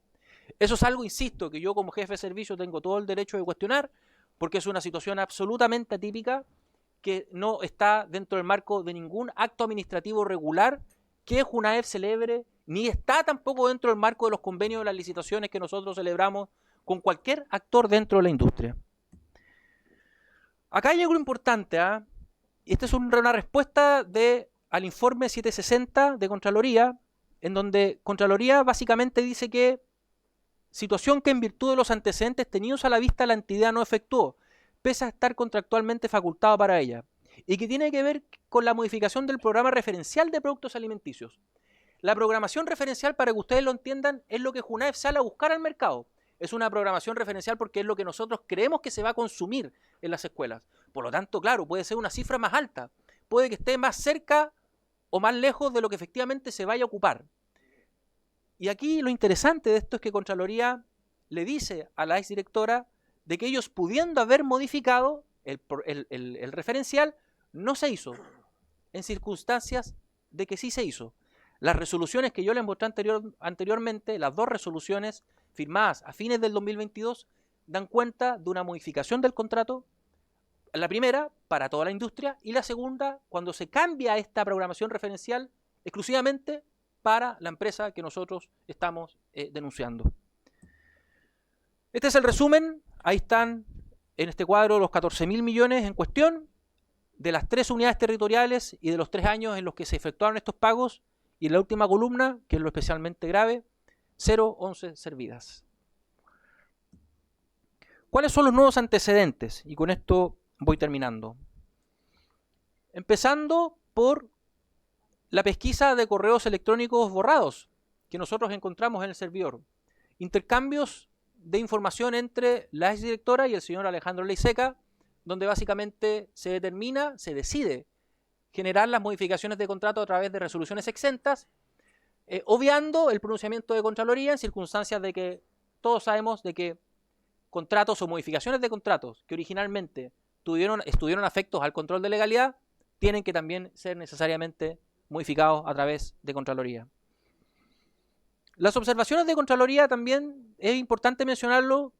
Eso es algo, insisto, que yo como jefe de servicio tengo todo el derecho de cuestionar, porque es una situación absolutamente atípica que no está dentro del marco de ningún acto administrativo regular que JUNAEF celebre, ni está tampoco dentro del marco de los convenios de las licitaciones que nosotros celebramos con cualquier actor dentro de la industria. Acá hay algo importante, esta es una respuesta al informe 760 de Contraloría, en donde Contraloría básicamente dice que situación que en virtud de los antecedentes tenidos a la vista la entidad no efectuó, pese a estar contractualmente facultado para ella, y que tiene que ver con la modificación del programa referencial de productos alimenticios. La programación referencial, para que ustedes lo entiendan, es lo que JUNAEF sale a buscar al mercado. Es una programación referencial porque es lo que nosotros creemos que se va a consumir en las escuelas. Por lo tanto, claro, puede ser una cifra más alta, puede que esté más cerca o más lejos de lo que efectivamente se vaya a ocupar. Y aquí lo interesante de esto es que Contraloría le dice a la exdirectora de que ellos, pudiendo haber modificado el referencial, no se hizo, en circunstancias de que sí se hizo. Las resoluciones que yo les mostré anteriormente, las dos resoluciones firmadas a fines del 2022, dan cuenta de una modificación del contrato, la primera para toda la industria y la segunda cuando se cambia esta programación referencial exclusivamente para la empresa que nosotros estamos denunciando. Este es el resumen. Ahí están en este cuadro los 14.000 millones en cuestión. de las 3 unidades territoriales y de los 3 años en los que se efectuaron estos pagos, y en la última columna, que es lo especialmente grave, 0,11 servidas. ¿Cuáles son los nuevos antecedentes? Y con esto voy terminando. Empezando por la pesquisa de correos electrónicos borrados que nosotros encontramos en el servidor. Intercambios de información entre la exdirectora y el señor Alejandro Leiseca, donde básicamente se decide generar las modificaciones de contrato a través de resoluciones exentas, obviando el pronunciamiento de Contraloría en circunstancias de que todos sabemos de que contratos o modificaciones de contratos que originalmente estuvieron afectos al control de legalidad tienen que también ser necesariamente modificados a través de Contraloría. Las observaciones de Contraloría también es importante mencionarlo.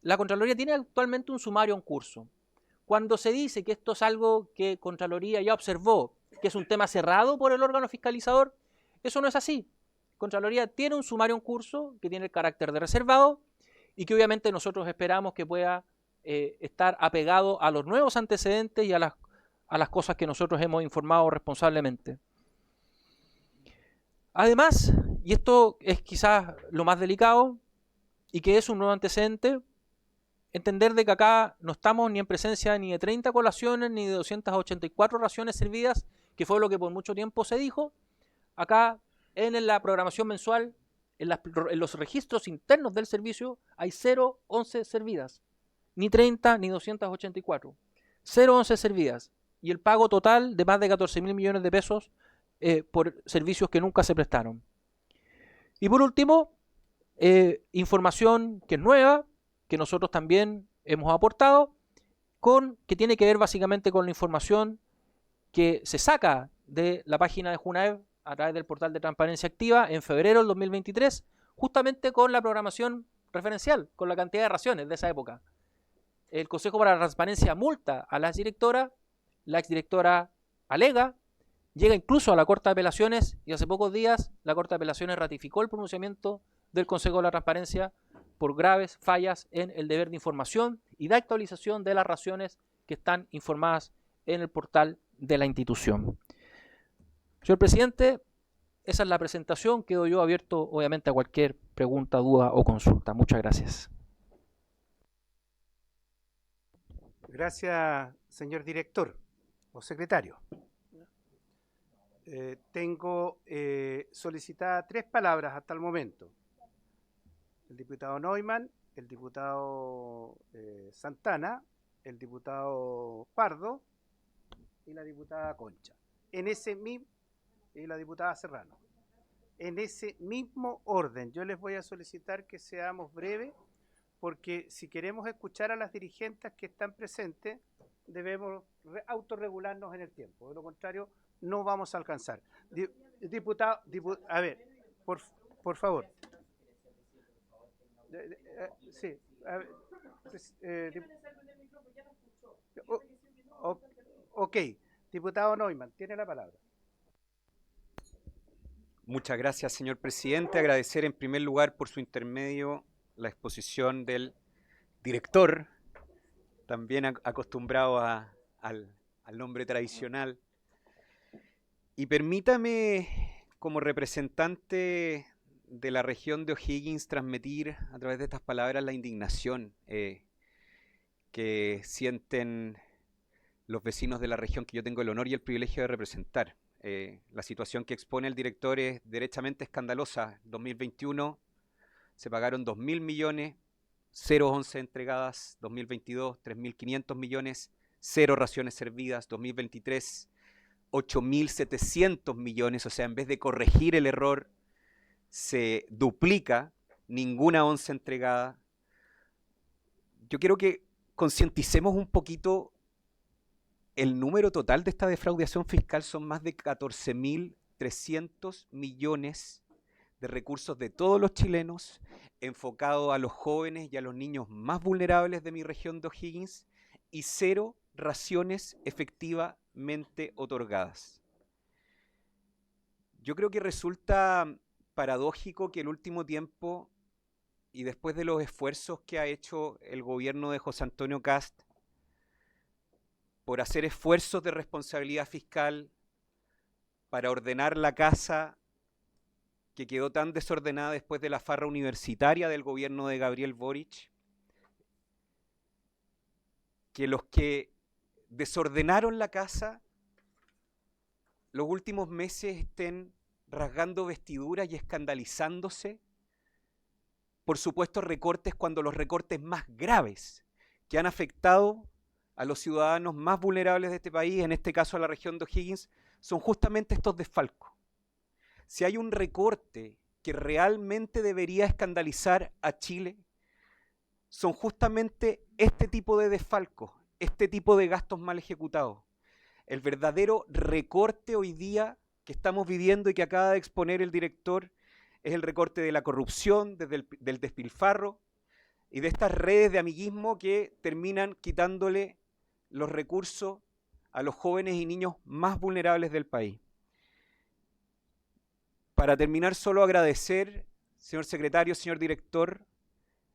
La Contraloría tiene actualmente un sumario en curso. Cuando se dice que esto es algo que Contraloría ya observó, que es un tema cerrado por el órgano fiscalizador, eso no es así. Contraloría tiene un sumario en curso que tiene el carácter de reservado y que obviamente nosotros esperamos que pueda estar apegado a los nuevos antecedentes y a las cosas que nosotros hemos informado responsablemente. Además, y esto es quizás lo más delicado y que es un nuevo antecedente, entender de que acá no estamos ni en presencia ni de 30 colaciones ni de 284 raciones servidas, que fue lo que por mucho tiempo se dijo. Acá en la programación mensual, en los registros internos del servicio, hay 0,11 servidas. Ni 30 ni 284. 0,11 servidas. Y el pago total de más de 14.000 millones de pesos por servicios que nunca se prestaron. Y por último, información que es nueva, que nosotros también hemos aportado, que tiene que ver básicamente con la información que se saca de la página de Junaev a través del portal de transparencia activa en febrero del 2023, justamente con la programación referencial, con la cantidad de raciones de esa época. El Consejo para la Transparencia multa a la exdirectora alega, llega incluso a la Corte de Apelaciones y hace pocos días la Corte de Apelaciones ratificó el pronunciamiento del Consejo de la Transparencia por graves fallas en el deber de información y de actualización de las raciones que están informadas en el portal de la institución. Señor presidente, esa es la presentación. Quedo yo abierto, obviamente, a cualquier pregunta, duda o consulta. Muchas gracias. Gracias, señor director o secretario. Tengo solicitadas 3 palabras hasta el momento. El diputado Neumann, el diputado Santana, el diputado Pardo y la diputada Concha. Y la diputada Serrano. En ese mismo orden, yo les voy a solicitar que seamos breves, porque si queremos escuchar a las dirigentes que están presentes, debemos autorregularnos en el tiempo. De lo contrario, no vamos a alcanzar. A ver, por favor. Sí, a ver, ok, diputado Neumann, tiene la palabra. Muchas gracias, señor presidente. Agradecer en primer lugar por su intermedio la exposición del director, también acostumbrado al nombre tradicional. Y permítame, como representante de la región de O'Higgins, transmitir a través de estas palabras la indignación que sienten los vecinos de la región que yo tengo el honor y el privilegio de representar. La situación que expone el director es derechamente escandalosa. 2021 se pagaron 2.000 millones, 0,11 entregadas. 2022, 3.500 millones, 0 raciones servidas. 2023, 8.700 millones, o sea, en vez de corregir el error, se duplica, ninguna once entregada. Yo quiero que concienticemos un poquito. El número total de esta defraudación fiscal son más de 14.300 millones de recursos de todos los chilenos, enfocado a los jóvenes y a los niños más vulnerables de mi región de O'Higgins, y 0 raciones efectivamente otorgadas. Yo creo que resulta paradójico que el último tiempo, y después de los esfuerzos que ha hecho el gobierno de José Antonio Kast por hacer esfuerzos de responsabilidad fiscal para ordenar la casa que quedó tan desordenada después de la farra universitaria del gobierno de Gabriel Boric, que los que desordenaron la casa los últimos meses estén rasgando vestiduras y escandalizándose por supuestos recortes, cuando los recortes más graves que han afectado a los ciudadanos más vulnerables de este país, en este caso a la región de O'Higgins, son justamente estos desfalcos. Si hay un recorte que realmente debería escandalizar a Chile, son justamente este tipo de desfalcos, este tipo de gastos mal ejecutados. El verdadero recorte hoy día que estamos viviendo y que acaba de exponer el director es el recorte de la corrupción, del despilfarro y de estas redes de amiguismo que terminan quitándole los recursos a los jóvenes y niños más vulnerables del país. Para terminar, solo agradecer, señor secretario, señor director,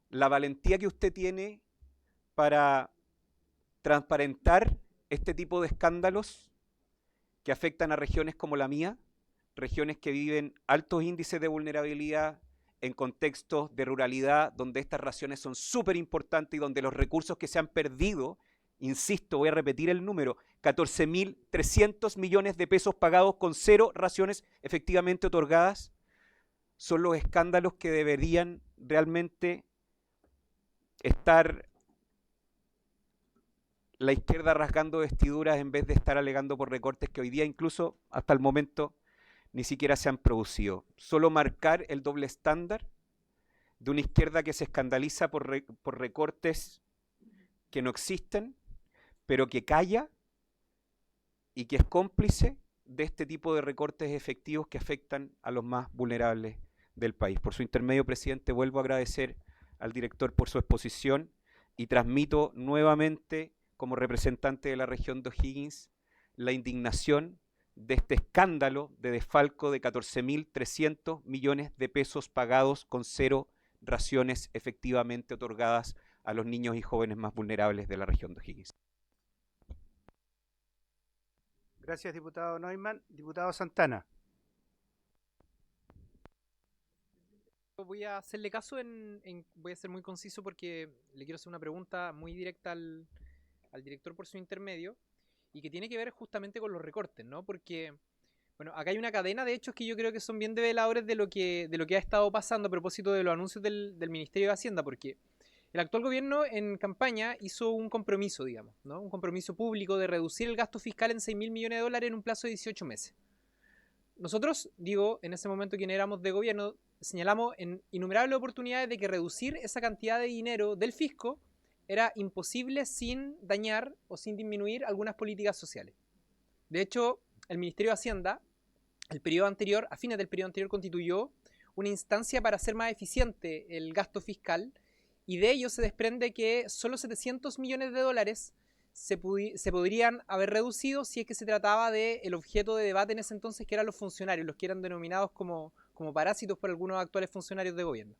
la valentía que usted tiene para transparentar este tipo de escándalos que afectan a regiones como la mía, regiones que viven altos índices de vulnerabilidad en contextos de ruralidad, donde estas raciones son súper importantes y donde los recursos que se han perdido, insisto, voy a repetir el número, 14.300 millones de pesos pagados con 0 raciones efectivamente otorgadas, son los escándalos que deberían realmente estar la izquierda rasgando vestiduras en vez de estar alegando por recortes que hoy día incluso hasta el momento ni siquiera se han producido. Solo marcar el doble estándar de una izquierda que se escandaliza por recortes que no existen, pero que calla y que es cómplice de este tipo de recortes efectivos que afectan a los más vulnerables del país. Por su intermedio, presidente, vuelvo a agradecer al director por su exposición y transmito nuevamente, como representante de la región de O'Higgins, la indignación de este escándalo de desfalco de 14.300 millones de pesos pagados con 0 raciones efectivamente otorgadas a los niños y jóvenes más vulnerables de la región de O'Higgins. Gracias, diputado Neumann. Diputado Santana. Voy a hacerle caso voy a ser muy conciso porque le quiero hacer una pregunta muy directa al director por su intermedio y que tiene que ver justamente con los recortes, ¿no? Porque, bueno, acá hay una cadena de hechos que yo creo que son bien develadores de lo que ha estado pasando a propósito de los anuncios del Ministerio de Hacienda, porque el actual gobierno en campaña hizo un compromiso, digamos, ¿no? Un compromiso público de reducir el gasto fiscal en $6.000 millones en un plazo de 18 meses. Nosotros, en ese momento quienes éramos de gobierno, señalamos en innumerables oportunidades de que reducir esa cantidad de dinero del fisco era imposible sin dañar o sin disminuir algunas políticas sociales. De hecho, el Ministerio de Hacienda, a fines del periodo anterior, constituyó una instancia para hacer más eficiente el gasto fiscal y de ello se desprende que solo $700 millones se podrían haber reducido si es que se trataba del objeto de debate en ese entonces, que eran los funcionarios, los que eran denominados como parásitos por algunos actuales funcionarios de gobierno.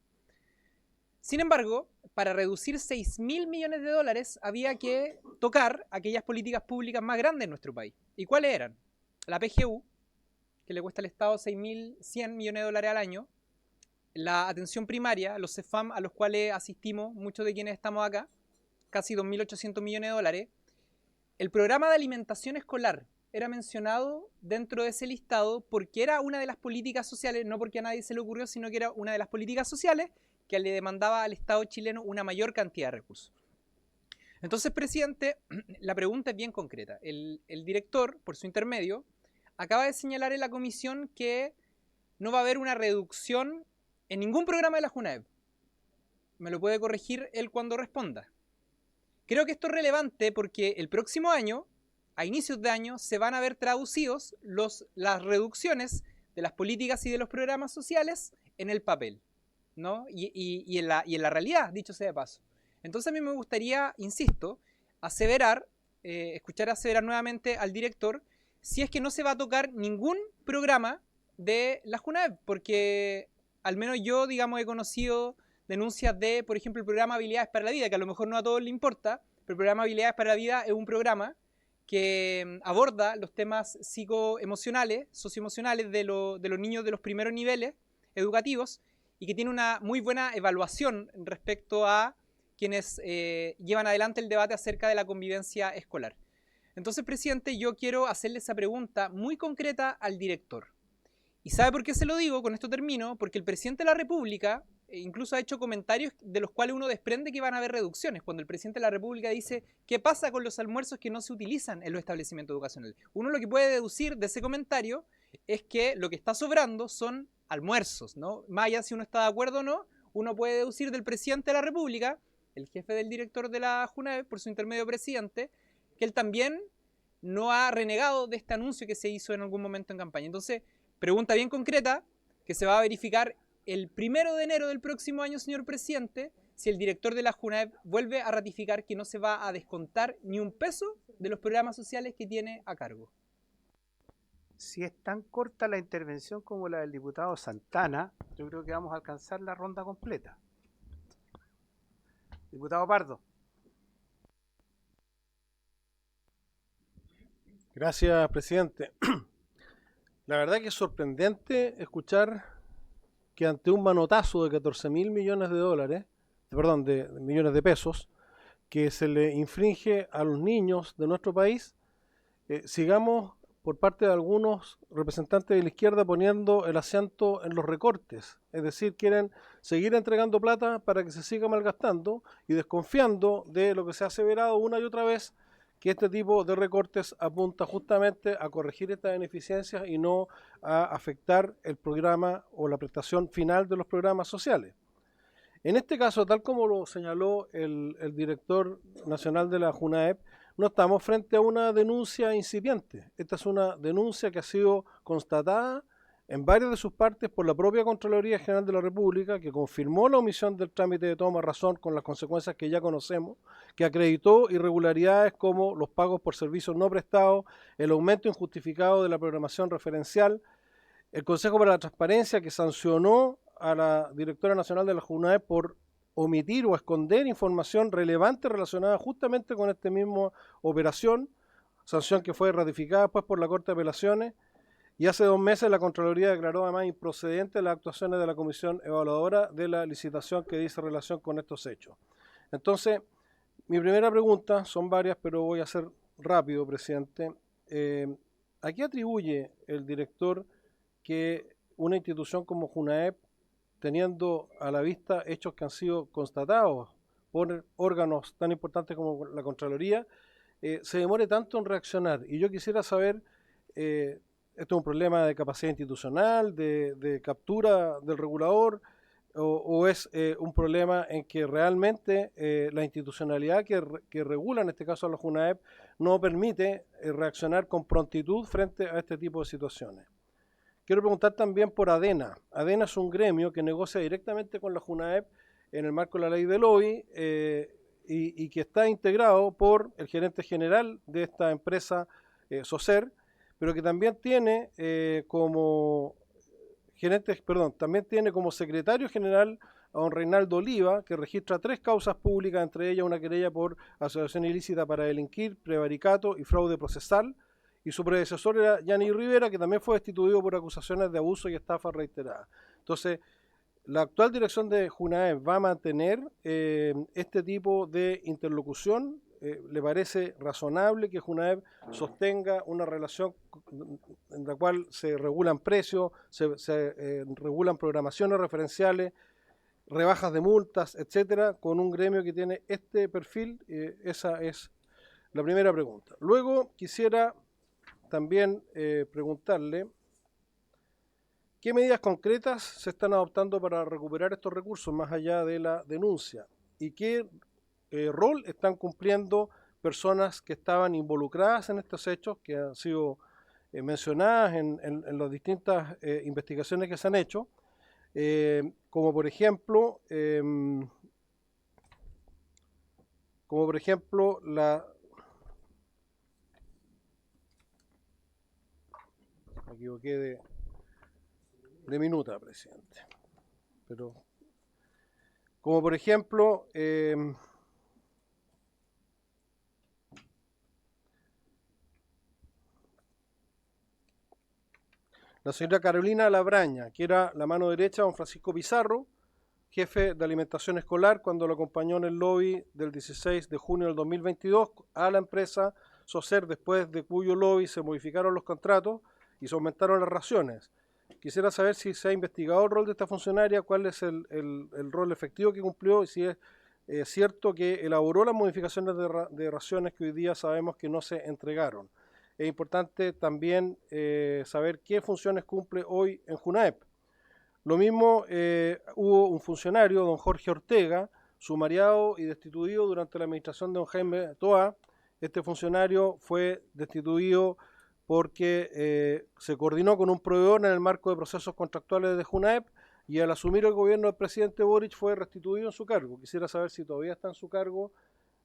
Sin embargo, para reducir $6.000 millones había que tocar aquellas políticas públicas más grandes en nuestro país. ¿Y cuáles eran? La PGU, que le cuesta al Estado $6.100 millones al año, la atención primaria, los CEFAM a los cuales asistimos muchos de quienes estamos acá, casi $2.800 millones, el programa de alimentación escolar era mencionado dentro de ese listado porque era una de las políticas sociales, no porque a nadie se le ocurrió, sino que era una de las políticas sociales que le demandaba al Estado chileno una mayor cantidad de recursos. Entonces, presidente, la pregunta es bien concreta. El director, por su intermedio, acaba de señalar en la comisión que no va a haber una reducción en ningún programa de la JUNAEV. Me lo puede corregir él cuando responda. Creo que esto es relevante porque el próximo año, a inicios de año, se van a ver traducidos las reducciones de las políticas y de los programas sociales en el papel, ¿no? Y en la realidad, dicho sea de paso. Entonces a mí me gustaría, insisto, escuchar aseverar nuevamente al director si es que no se va a tocar ningún programa de la JUNAEV, porque al menos yo, he conocido denuncias de, por ejemplo, el programa Habilidades para la Vida, que a lo mejor no a todos les importa, pero el programa Habilidades para la Vida es un programa que aborda los temas psicoemocionales, socioemocionales de los niños de los primeros niveles educativos y que tiene una muy buena evaluación respecto a quienes llevan adelante el debate acerca de la convivencia escolar. Entonces, presidente, yo quiero hacerle esa pregunta muy concreta al director. ¿Y sabe por qué se lo digo? Con esto termino. Porque el presidente de la República incluso ha hecho comentarios de los cuales uno desprende que van a haber reducciones. Cuando el presidente de la República dice, ¿qué pasa con los almuerzos que no se utilizan en los establecimientos educacionales? Uno lo que puede deducir de ese comentario es que lo que está sobrando son almuerzos, ¿no? Más allá si uno está de acuerdo o no, uno puede deducir del presidente de la República, el jefe del director de la JUNAEP, por su intermedio presidente, que él también no ha renegado de este anuncio que se hizo en algún momento en campaña. Entonces, pregunta bien concreta, que se va a verificar el 1 de enero del próximo año, señor presidente, si el director de la JUNAEP vuelve a ratificar que no se va a descontar ni un peso de los programas sociales que tiene a cargo. Si es tan corta la intervención como la del diputado Santana, yo creo que vamos a alcanzar la ronda completa. Diputado Pardo. Gracias, presidente. La verdad que es sorprendente escuchar que ante un manotazo de 14.000 millones de dólares, perdón, de millones de pesos, que se le infringe a los niños de nuestro país, sigamos por parte de algunos representantes de la izquierda poniendo el acento en los recortes. Es decir, quieren seguir entregando plata para que se siga malgastando y desconfiando de lo que se ha aseverado una y otra vez, que este tipo de recortes apunta justamente a corregir estas ineficiencias y no a afectar el programa o la prestación final de los programas sociales. En este caso, tal como lo señaló el director nacional de la JUNAEP, no estamos frente a una denuncia incipiente. Esta es una denuncia que ha sido constatada en varias de sus partes por la propia Contraloría General de la República, que confirmó la omisión del trámite de toma razón con las consecuencias que ya conocemos, que acreditó irregularidades como los pagos por servicios no prestados, el aumento injustificado de la programación referencial, el Consejo para la Transparencia, que sancionó a la directora nacional de la JUNAEP por omitir o esconder información relevante relacionada justamente con esta misma operación, sanción que fue ratificada después por la Corte de Apelaciones, y hace 2 meses la Contraloría declaró además improcedente las actuaciones de la Comisión Evaluadora de la licitación que dice relación con estos hechos. Entonces, mi primera pregunta, son varias, pero voy a ser rápido, presidente. ¿A qué atribuye el director que una institución como JUNAEP, teniendo a la vista hechos que han sido constatados por órganos tan importantes como la Contraloría, se demore tanto en reaccionar? Y yo quisiera saber, ¿esto es un problema de capacidad institucional, de captura del regulador, o es un problema en que realmente la institucionalidad que regula, en este caso a la JUNAEP, no permite reaccionar con prontitud frente a este tipo de situaciones? Quiero preguntar también por ADENA. ADENA es un gremio que negocia directamente con la JUNAEP en el marco de la ley del lobby y que está integrado por el gerente general de esta empresa, SOCER, pero que también tiene también tiene como secretario general a don Reinaldo Oliva, que registra 3 causas públicas, entre ellas una querella por asociación ilícita para delinquir, prevaricato y fraude procesal, y su predecesor era Yanni Rivera, que también fue destituido por acusaciones de abuso y estafa reiterada. Entonces, la actual dirección de JUNAEP va a mantener este tipo de interlocución. ¿Le parece razonable que JUNAEP sostenga una relación en la cual se regulan precios, se regulan programaciones referenciales, rebajas de multas, etcétera, con un gremio que tiene este perfil? Esa es la primera pregunta. Luego quisiera también preguntarle qué medidas concretas se están adoptando para recuperar estos recursos más allá de la denuncia y qué rol están cumpliendo personas que estaban involucradas en estos hechos, que han sido mencionadas en las distintas investigaciones que se han hecho, como por ejemplo la... Me equivoqué de minuta, presidente. Pero, como por ejemplo, la señora Carolina Labraña, que era la mano derecha de don Francisco Pizarro, jefe de alimentación escolar, cuando lo acompañó en el lobby del 16 de junio del 2022 a la empresa SOSER, después de cuyo lobby se modificaron los contratos y se aumentaron las raciones. Quisiera saber si se ha investigado el rol de esta funcionaria, cuál es el rol efectivo que cumplió y si es cierto que elaboró las modificaciones de raciones que hoy día sabemos que no se entregaron. Es importante también saber qué funciones cumple hoy en JUNAEP. Lo mismo hubo un funcionario, don Jorge Ortega, sumariado y destituido durante la administración de don Jaime Toa. Este funcionario fue destituido porque se coordinó con un proveedor en el marco de procesos contractuales de JUNAEP y al asumir el gobierno del presidente Boric fue restituido en su cargo. Quisiera saber si todavía está en su cargo,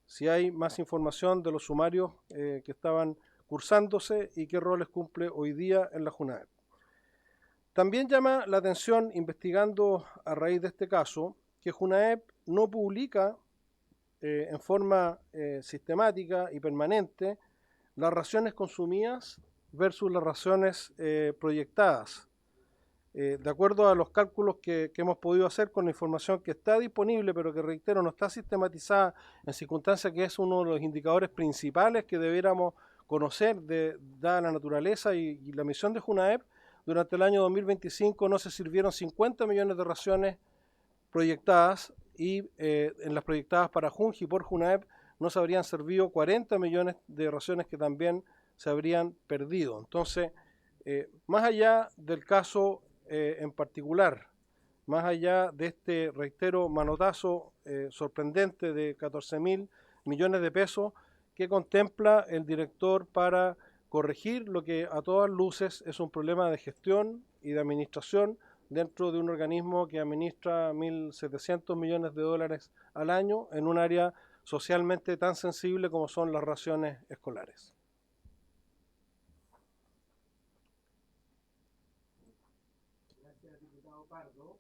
si hay más información de los sumarios que estaban cursándose y qué roles cumple hoy día en la JUNAEP. También llama la atención, investigando a raíz de este caso, que JUNAEP no publica en forma sistemática y permanente las raciones consumidas versus las raciones proyectadas. De acuerdo a los cálculos que hemos podido hacer con la información que está disponible, pero que reitero no está sistematizada en circunstancias que es uno de los indicadores principales que debiéramos conocer dada la naturaleza y la misión de JUNAEP, durante el año 2025 no se sirvieron 50 millones de raciones proyectadas y en las proyectadas para Junji por JUNAEP no se habrían servido 40 millones de raciones que también se habrían perdido. Entonces, más allá del caso en particular, más allá de este, reitero, manotazo sorprendente de 14.000 millones de pesos que contempla el director para corregir lo que a todas luces es un problema de gestión y de administración dentro de un organismo que administra 1.700 millones de dólares al año en un área socialmente tan sensible como son las raciones escolares. Gracias, diputado Pardo.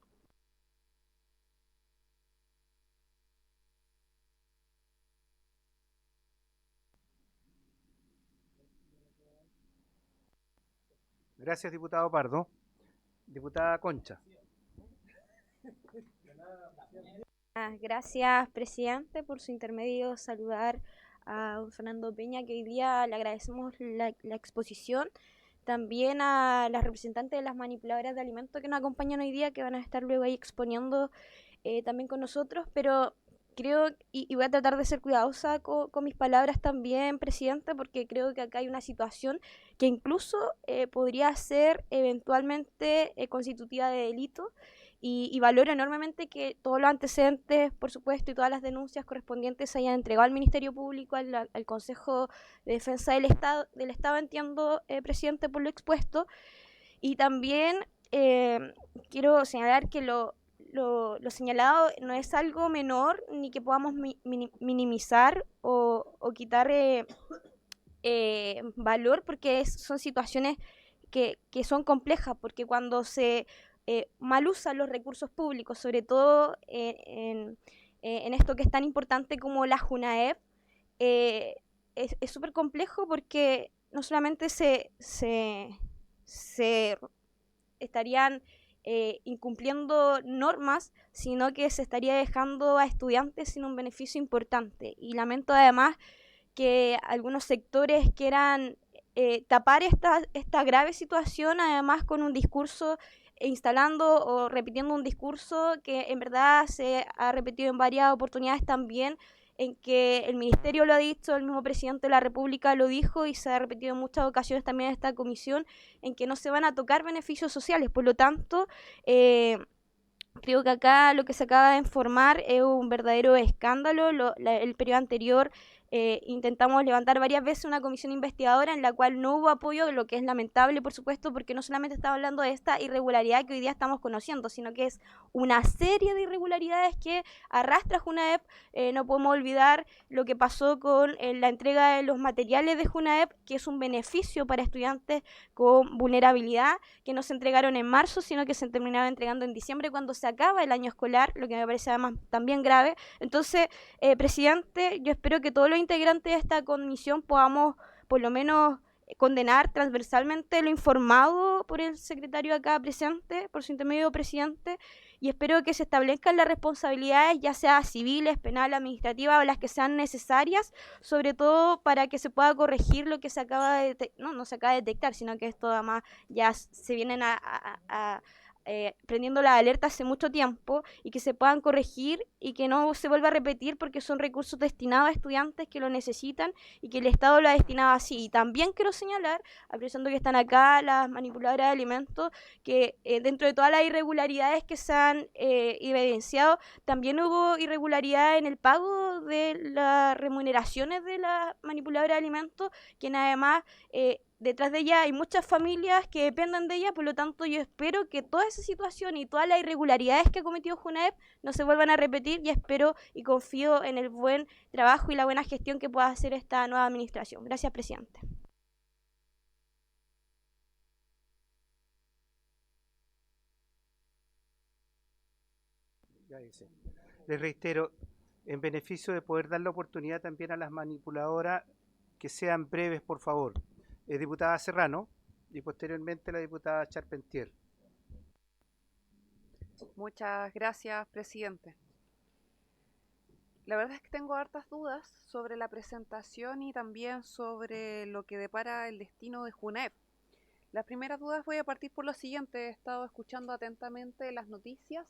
Gracias, diputado Pardo. Diputada Concha. Gracias, presidente, por su intermedio saludar a don Fernando Peña, que hoy día le agradecemos la exposición. También a las representantes de las manipuladoras de alimentos que nos acompañan hoy día, que van a estar luego ahí exponiendo también con nosotros, pero creo, y voy a tratar de ser cuidadosa con mis palabras también, presidente, porque creo que acá hay una situación que incluso podría ser eventualmente constitutiva de delito, y valoro enormemente que todos los antecedentes, por supuesto, y todas las denuncias correspondientes se hayan entregado al Ministerio Público, al Consejo de Defensa del Estado, entiendo, presidente, por lo expuesto. Y también quiero señalar que lo señalado no es algo menor, ni que podamos minimizar o quitar valor, porque son situaciones que son complejas, porque cuando se mal usan los recursos públicos, sobre todo en esto que es tan importante como la JUNAEP, es súper complejo, porque no solamente se estarían incumpliendo normas, sino que se estaría dejando a estudiantes sin un beneficio importante. Y lamento además que algunos sectores quieran tapar esta grave situación, además con un discurso, instalando o repitiendo un discurso que en verdad se ha repetido en varias oportunidades también, en que el Ministerio lo ha dicho, el mismo presidente de la República lo dijo, y se ha repetido en muchas ocasiones también en esta comisión, en que no se van a tocar beneficios sociales. Por lo tanto, creo que acá lo que se acaba de informar es un verdadero escándalo. El periodo anterior intentamos levantar varias veces una comisión investigadora en la cual no hubo apoyo, lo que es lamentable, por supuesto, porque no solamente estamos hablando de esta irregularidad que hoy día estamos conociendo, sino que es una serie de irregularidades que arrastra JUNAEP. No podemos olvidar lo que pasó con la entrega de los materiales de JUNAEP, que es un beneficio para estudiantes con vulnerabilidad, que no se entregaron en marzo, sino que se terminaba entregando en diciembre, cuando se acaba el año escolar, lo que me parece además también grave. Entonces, presidente, yo espero que todos los integrantes de esta comisión podamos por lo menos condenar transversalmente lo informado por el secretario acá presente, por su intermedio presidente, y espero que se establezcan las responsabilidades, ya sea civiles, penales, administrativas o las que sean necesarias, sobre todo para que se pueda corregir lo que se acaba de no se acaba de detectar, sino que esto además ya se vienen prendiendo la alerta hace mucho tiempo, y que se puedan corregir y que no se vuelva a repetir, porque son recursos destinados a estudiantes que lo necesitan y que el Estado lo ha destinado así. Y también quiero señalar, apreciando que están acá las manipuladoras de alimentos, que dentro de todas las irregularidades que se han evidenciado, también hubo irregularidad en el pago de las remuneraciones de las manipuladoras de alimentos, quien además detrás de ella hay muchas familias que dependen de ella. Por lo tanto, yo espero que toda esa situación y todas las irregularidades que ha cometido JUNAEP no se vuelvan a repetir, y espero y confío en el buen trabajo y la buena gestión que pueda hacer esta nueva administración. Gracias, presidente. Les reitero, en beneficio de poder dar la oportunidad también a las manipuladoras, que sean breves, por favor. Diputada Serrano, y posteriormente la diputada Charpentier. Muchas gracias, presidente. La verdad es que tengo hartas dudas sobre la presentación y también sobre lo que depara el destino de JUNAEP. Las primeras dudas voy a partir por lo siguiente. He estado escuchando atentamente las noticias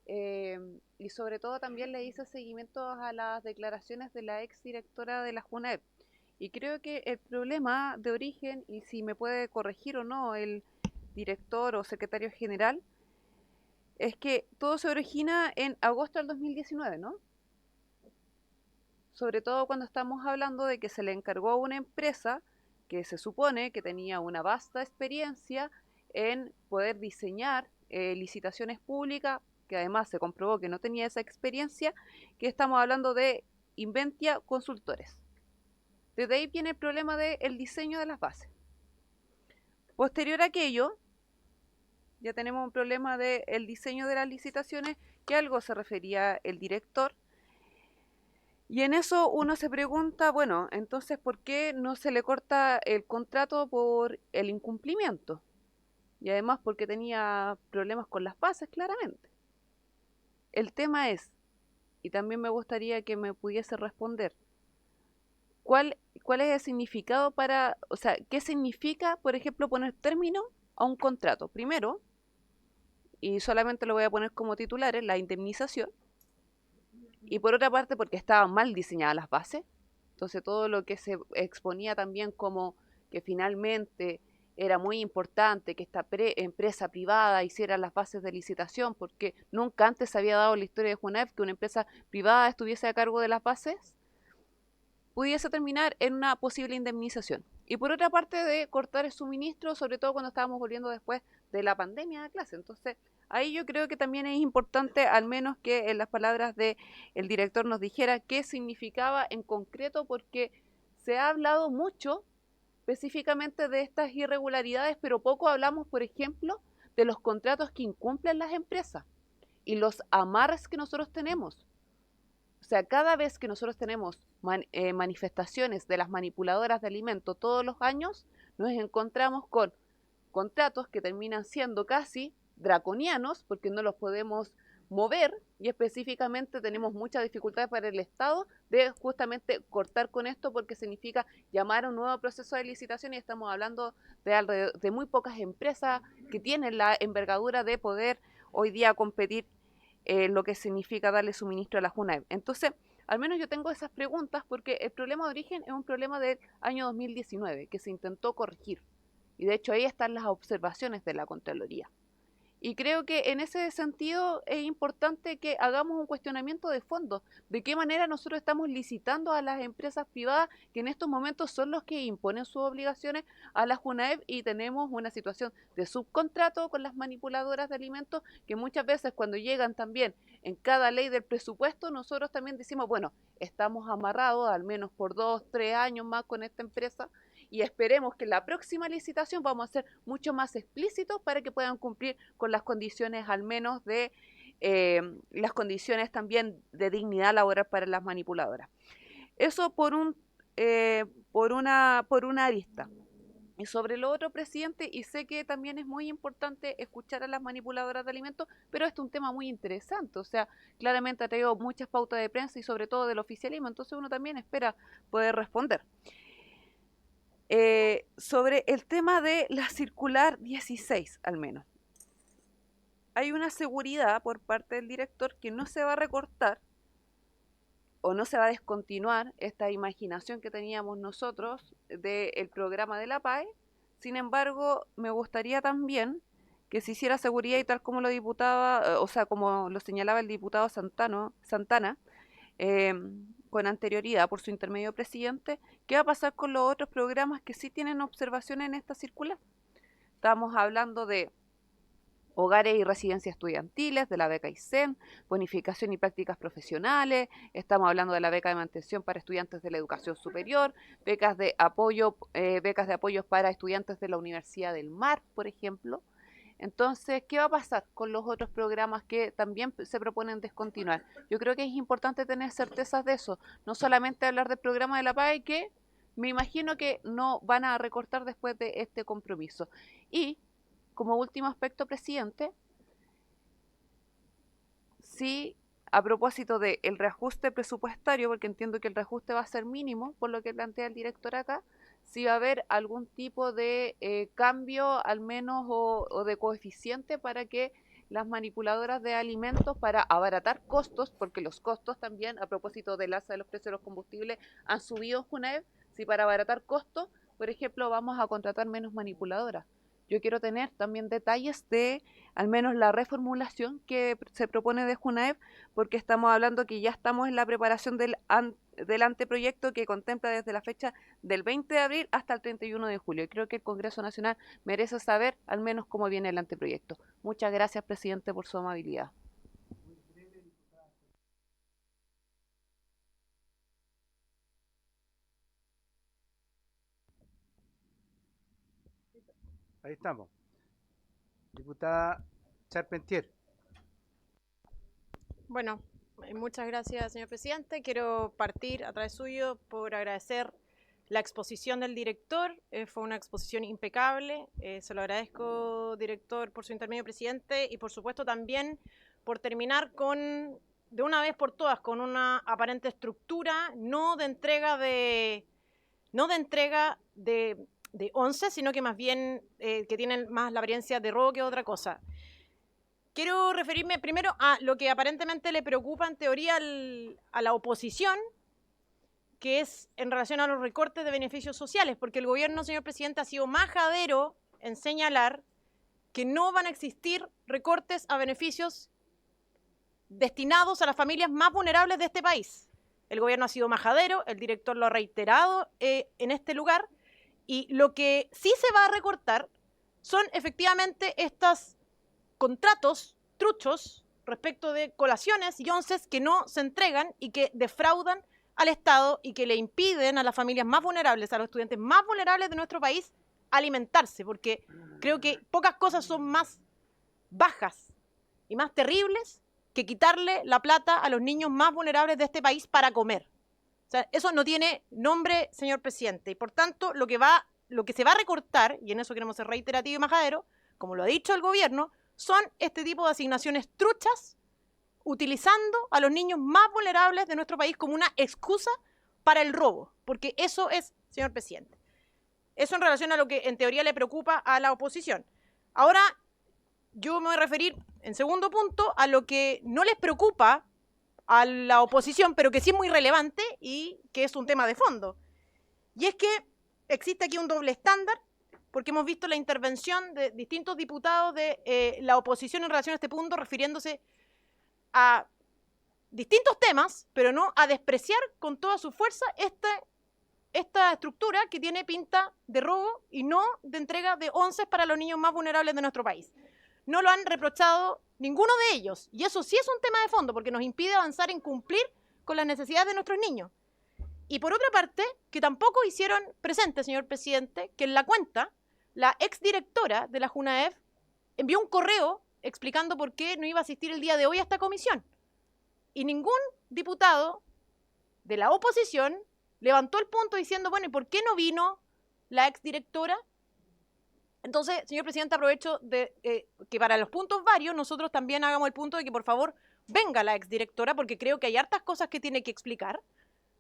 y sobre todo también le hice seguimiento a las declaraciones de la exdirectora de la JUNAEP. Y creo que el problema de origen, y si me puede corregir o no el director o secretario general, es que todo se origina en agosto del 2019, ¿no? Sobre todo cuando estamos hablando de que se le encargó a una empresa que se supone que tenía una vasta experiencia en poder diseñar licitaciones públicas, que además se comprobó que no tenía esa experiencia, que estamos hablando de Inventia Consultores. Desde ahí viene el problema del diseño de las bases. Posterior a aquello, ya tenemos un problema del diseño de las licitaciones, que algo se refería el director. Y en eso uno se pregunta, bueno, entonces, ¿por qué no se le corta el contrato por el incumplimiento? Y además porque tenía problemas con las bases, claramente. El tema es, y también me gustaría que me pudiese responder, ¿cuál es el significado o sea, qué significa, por ejemplo, poner término a un contrato? Primero, y solamente lo voy a poner como titulares, la indemnización. Y por otra parte, porque estaban mal diseñadas las bases. Entonces todo lo que se exponía también como que finalmente era muy importante que esta empresa privada hiciera las bases de licitación, porque nunca antes se había dado en la historia de JUNAEP que una empresa privada estuviese a cargo de las bases, pudiese terminar en una posible indemnización. Y por otra parte, de cortar el suministro, sobre todo cuando estábamos volviendo después de la pandemia a clase. Entonces, ahí yo creo que también es importante, al menos que en las palabras del director nos dijera qué significaba en concreto, porque se ha hablado mucho específicamente de estas irregularidades, pero poco hablamos, por ejemplo, de los contratos que incumplen las empresas y los amarres que nosotros tenemos. O sea, cada vez que nosotros tenemos manifestaciones de las manipuladoras de alimentos todos los años, nos encontramos con contratos que terminan siendo casi draconianos porque no los podemos mover, y específicamente tenemos muchas dificultades para el Estado de justamente cortar con esto, porque significa llamar a un nuevo proceso de licitación, y estamos hablando de muy pocas empresas que tienen la envergadura de poder hoy día competir lo que significa darle suministro a la JUNAEP. Entonces, al menos yo tengo esas preguntas, porque el problema de origen es un problema del año 2019 que se intentó corregir, y de hecho ahí están las observaciones de la Contraloría. Y creo que en ese sentido es importante que hagamos un cuestionamiento de fondo, de qué manera nosotros estamos licitando a las empresas privadas, que en estos momentos son los que imponen sus obligaciones a la JUNAEP, y tenemos una situación de subcontrato con las manipuladoras de alimentos, que muchas veces cuando llegan también en cada ley del presupuesto, nosotros también decimos, bueno, estamos amarrados al menos por 2, 3 años más con esta empresa, y esperemos que en la próxima licitación vamos a ser mucho más explícitos para que puedan cumplir con las condiciones, al menos de las condiciones también de dignidad laboral para las manipuladoras. Eso por una arista. Y sobre lo otro, presidente, y sé que también es muy importante escuchar a las manipuladoras de alimentos, pero este es un tema muy interesante, o sea, claramente ha traído muchas pautas de prensa y sobre todo del oficialismo, entonces uno también espera poder responder. Sobre el tema de la circular 16, al menos. Hay una seguridad por parte del director que no se va a recortar o no se va a descontinuar esta imaginación que teníamos nosotros del programa de la PAE. Sin embargo, me gustaría también que se hiciera seguridad y tal como lo diputaba, o sea, como lo señalaba el diputado Santana, con anterioridad por su intermedio presidente, ¿qué va a pasar con los otros programas que sí tienen observaciones en esta circular? Estamos hablando de hogares y residencias estudiantiles, de la beca ISEN, bonificación y prácticas profesionales, estamos hablando de la beca de mantención para estudiantes de la educación superior, becas de apoyos para estudiantes de la Universidad del Mar, por ejemplo. Entonces, ¿qué va a pasar con los otros programas que también se proponen descontinuar? Yo creo que es importante tener certezas de eso, no solamente hablar del programa de la PAE, que me imagino que no van a recortar después de este compromiso. Y como último aspecto, presidente, sí, a propósito del reajuste presupuestario, porque entiendo que el reajuste va a ser mínimo, por lo que plantea el director acá, si va a haber algún tipo de cambio, al menos, o de coeficiente para que las manipuladoras de alimentos, para abaratar costos, porque los costos también, a propósito del alza de los precios de los combustibles, han subido en Junaev, si para abaratar costos, por ejemplo, vamos a contratar menos manipuladoras. Yo quiero tener también detalles de al menos la reformulación que se propone de Junaev, porque estamos hablando que ya estamos en la preparación del anteproyecto que contempla desde la fecha del 20 de abril hasta el 31 de julio. Y creo que el Congreso Nacional merece saber al menos cómo viene el anteproyecto. Muchas gracias, presidente, por su amabilidad. Ahí estamos. Diputada Charpentier. Bueno, muchas gracias, señor presidente. Quiero partir a través suyo por agradecer la exposición del director. Fue una exposición impecable. Se lo agradezco, director, por su intermedio, presidente, y por supuesto también por terminar con, de una vez por todas, con una aparente estructura, no de entrega de 11, sino que más bien que tienen más la apariencia de robo que otra cosa. Quiero referirme primero a lo que aparentemente le preocupa en teoría a la oposición, que es en relación a los recortes de beneficios sociales, porque el gobierno, señor presidente, ha sido majadero en señalar que no van a existir recortes a beneficios destinados a las familias más vulnerables de este país. El gobierno ha sido majadero, el director lo ha reiterado en este lugar, y lo que sí se va a recortar son efectivamente estos contratos truchos respecto de colaciones y onces que no se entregan y que defraudan al Estado y que le impiden a las familias más vulnerables, a los estudiantes más vulnerables de nuestro país, alimentarse, porque creo que pocas cosas son más bajas y más terribles que quitarle la plata a los niños más vulnerables de este país para comer. O sea, eso no tiene nombre, señor presidente, y por tanto lo que se va a recortar, y en eso queremos ser reiterativo y majadero, como lo ha dicho el gobierno, son este tipo de asignaciones truchas, utilizando a los niños más vulnerables de nuestro país como una excusa para el robo, porque eso es, señor presidente. Eso en relación a lo que en teoría le preocupa a la oposición. Ahora, yo me voy a referir, en segundo punto, a lo que no les preocupa a la oposición, pero que sí es muy relevante y que es un tema de fondo. Y es que existe aquí un doble estándar, porque hemos visto la intervención de distintos diputados de la oposición en relación a este punto, refiriéndose a distintos temas, pero no a despreciar con toda su fuerza esta estructura que tiene pinta de robo y no de entrega de onces para los niños más vulnerables de nuestro país. No lo han reprochado ninguno de ellos, y eso sí es un tema de fondo, porque nos impide avanzar en cumplir con las necesidades de nuestros niños. Y por otra parte, que tampoco hicieron presente, señor presidente, que en la cuenta, la exdirectora de la Junaev envió un correo explicando por qué no iba a asistir el día de hoy a esta comisión. Y ningún diputado de la oposición levantó el punto diciendo, bueno, ¿y por qué no vino la exdirectora? Entonces, señor presidente, aprovecho de que para los puntos varios nosotros también hagamos el punto de que por favor venga la exdirectora, porque creo que hay hartas cosas que tiene que explicar,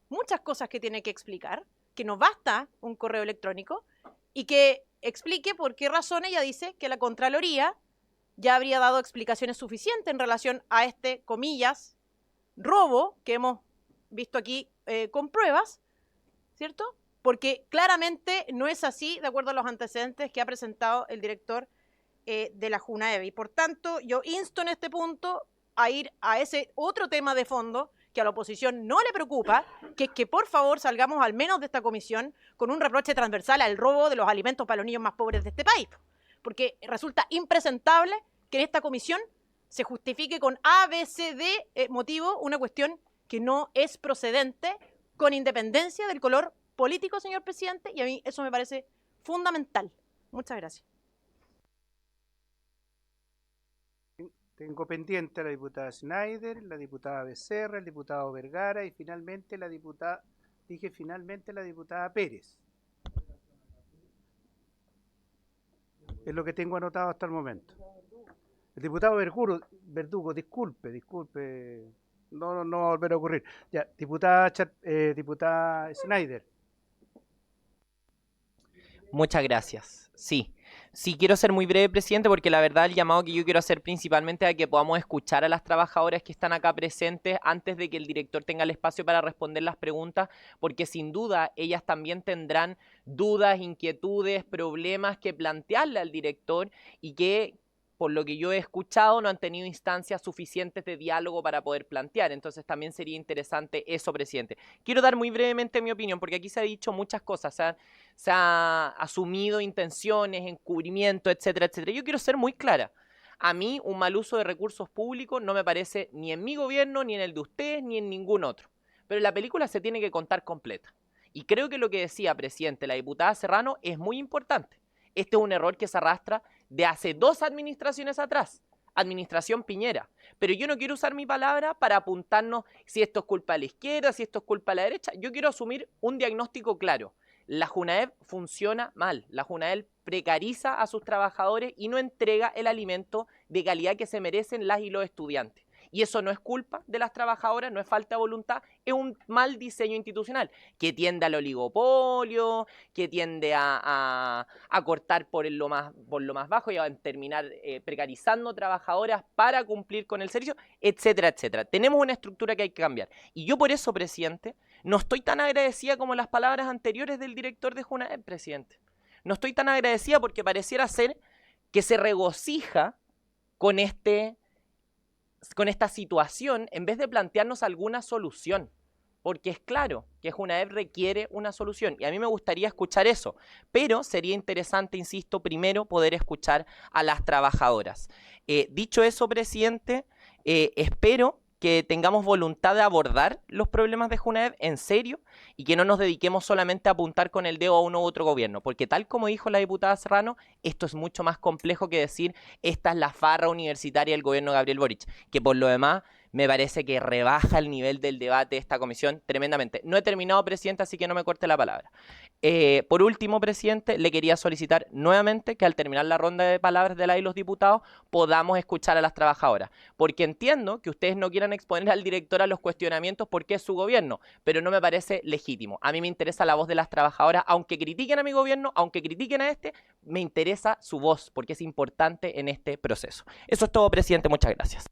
muchas cosas que tiene que explicar, que no basta un correo electrónico, y que explique por qué razón ella dice que la Contraloría ya habría dado explicaciones suficientes en relación a este, comillas, robo que hemos visto aquí con pruebas, ¿cierto? Porque claramente no es así, de acuerdo a los antecedentes que ha presentado el director de la Junaeve. Y por tanto, yo insto en este punto a ir a ese otro tema de fondo que a la oposición no le preocupa, que es que por favor salgamos al menos de esta comisión con un reproche transversal al robo de los alimentos para los niños más pobres de este país. Porque resulta impresentable que en esta comisión se justifique con A, B, C, D motivo una cuestión que no es procedente, con independencia del color político, señor presidente, y a mí eso me parece fundamental. Muchas gracias. Tengo pendiente a la diputada Schneider, la diputada Becerra, el diputado Vergara y finalmente la diputada Pérez. Es lo que tengo anotado hasta el momento. El diputado Verdugo, disculpe, no va a volver a ocurrir. Ya, diputada Schneider. Muchas gracias. Sí, quiero ser muy breve, presidente, porque la verdad el llamado que yo quiero hacer principalmente es a que podamos escuchar a las trabajadoras que están acá presentes antes de que el director tenga el espacio para responder las preguntas, porque sin duda ellas también tendrán dudas, inquietudes, problemas que plantearle al director y que, por lo que yo he escuchado, no han tenido instancias suficientes de diálogo para poder plantear. Entonces también sería interesante eso, presidente. Quiero dar muy brevemente mi opinión, porque aquí se ha dicho muchas cosas, se ha asumido intenciones, encubrimiento, etcétera, etcétera. Yo quiero ser muy clara. A mí un mal uso de recursos públicos no me parece ni en mi gobierno, ni en el de ustedes, ni en ningún otro. Pero la película se tiene que contar completa. Y creo que lo que decía, presidente, la diputada Serrano es muy importante. Este es un error que se arrastra de hace 2 administraciones atrás, administración Piñera. Pero yo no quiero usar mi palabra para apuntarnos si esto es culpa de la izquierda, si esto es culpa de la derecha. Yo quiero asumir un diagnóstico claro. La Junaev funciona mal. La Junaev precariza a sus trabajadores y no entrega el alimento de calidad que se merecen las y los estudiantes. Y eso no es culpa de las trabajadoras, no es falta de voluntad, es un mal diseño institucional que tiende al oligopolio, que tiende a cortar por lo más bajo y a terminar precarizando trabajadoras para cumplir con el servicio, etcétera, etcétera. Tenemos una estructura que hay que cambiar. Y yo por eso, presidente, no estoy tan agradecida como las palabras anteriores del director de Junaev, presidente. No estoy tan agradecida porque pareciera ser que se regocija con esta situación en vez de plantearnos alguna solución, porque es claro que Junaev requiere una solución y a mí me gustaría escuchar eso, pero sería interesante, insisto, primero poder escuchar a las trabajadoras. Dicho eso, presidente, espero que tengamos voluntad de abordar los problemas de Junaev en serio y que no nos dediquemos solamente a apuntar con el dedo a uno u otro gobierno, porque tal como dijo la diputada Serrano, esto es mucho más complejo que decir esta es la farra universitaria del gobierno de Gabriel Boric, que por lo demás me parece que rebaja el nivel del debate de esta comisión tremendamente. No he terminado, presidente, así que no me corte la palabra. Por último, presidente, le quería solicitar nuevamente que al terminar la ronda de palabras de la y los diputados podamos escuchar a las trabajadoras, porque entiendo que ustedes no quieran exponer al director a los cuestionamientos porque es su gobierno, pero no me parece legítimo. A mí me interesa la voz de las trabajadoras, aunque critiquen a mi gobierno, aunque critiquen a este, me interesa su voz, porque es importante en este proceso. Eso es todo, presidente, muchas gracias.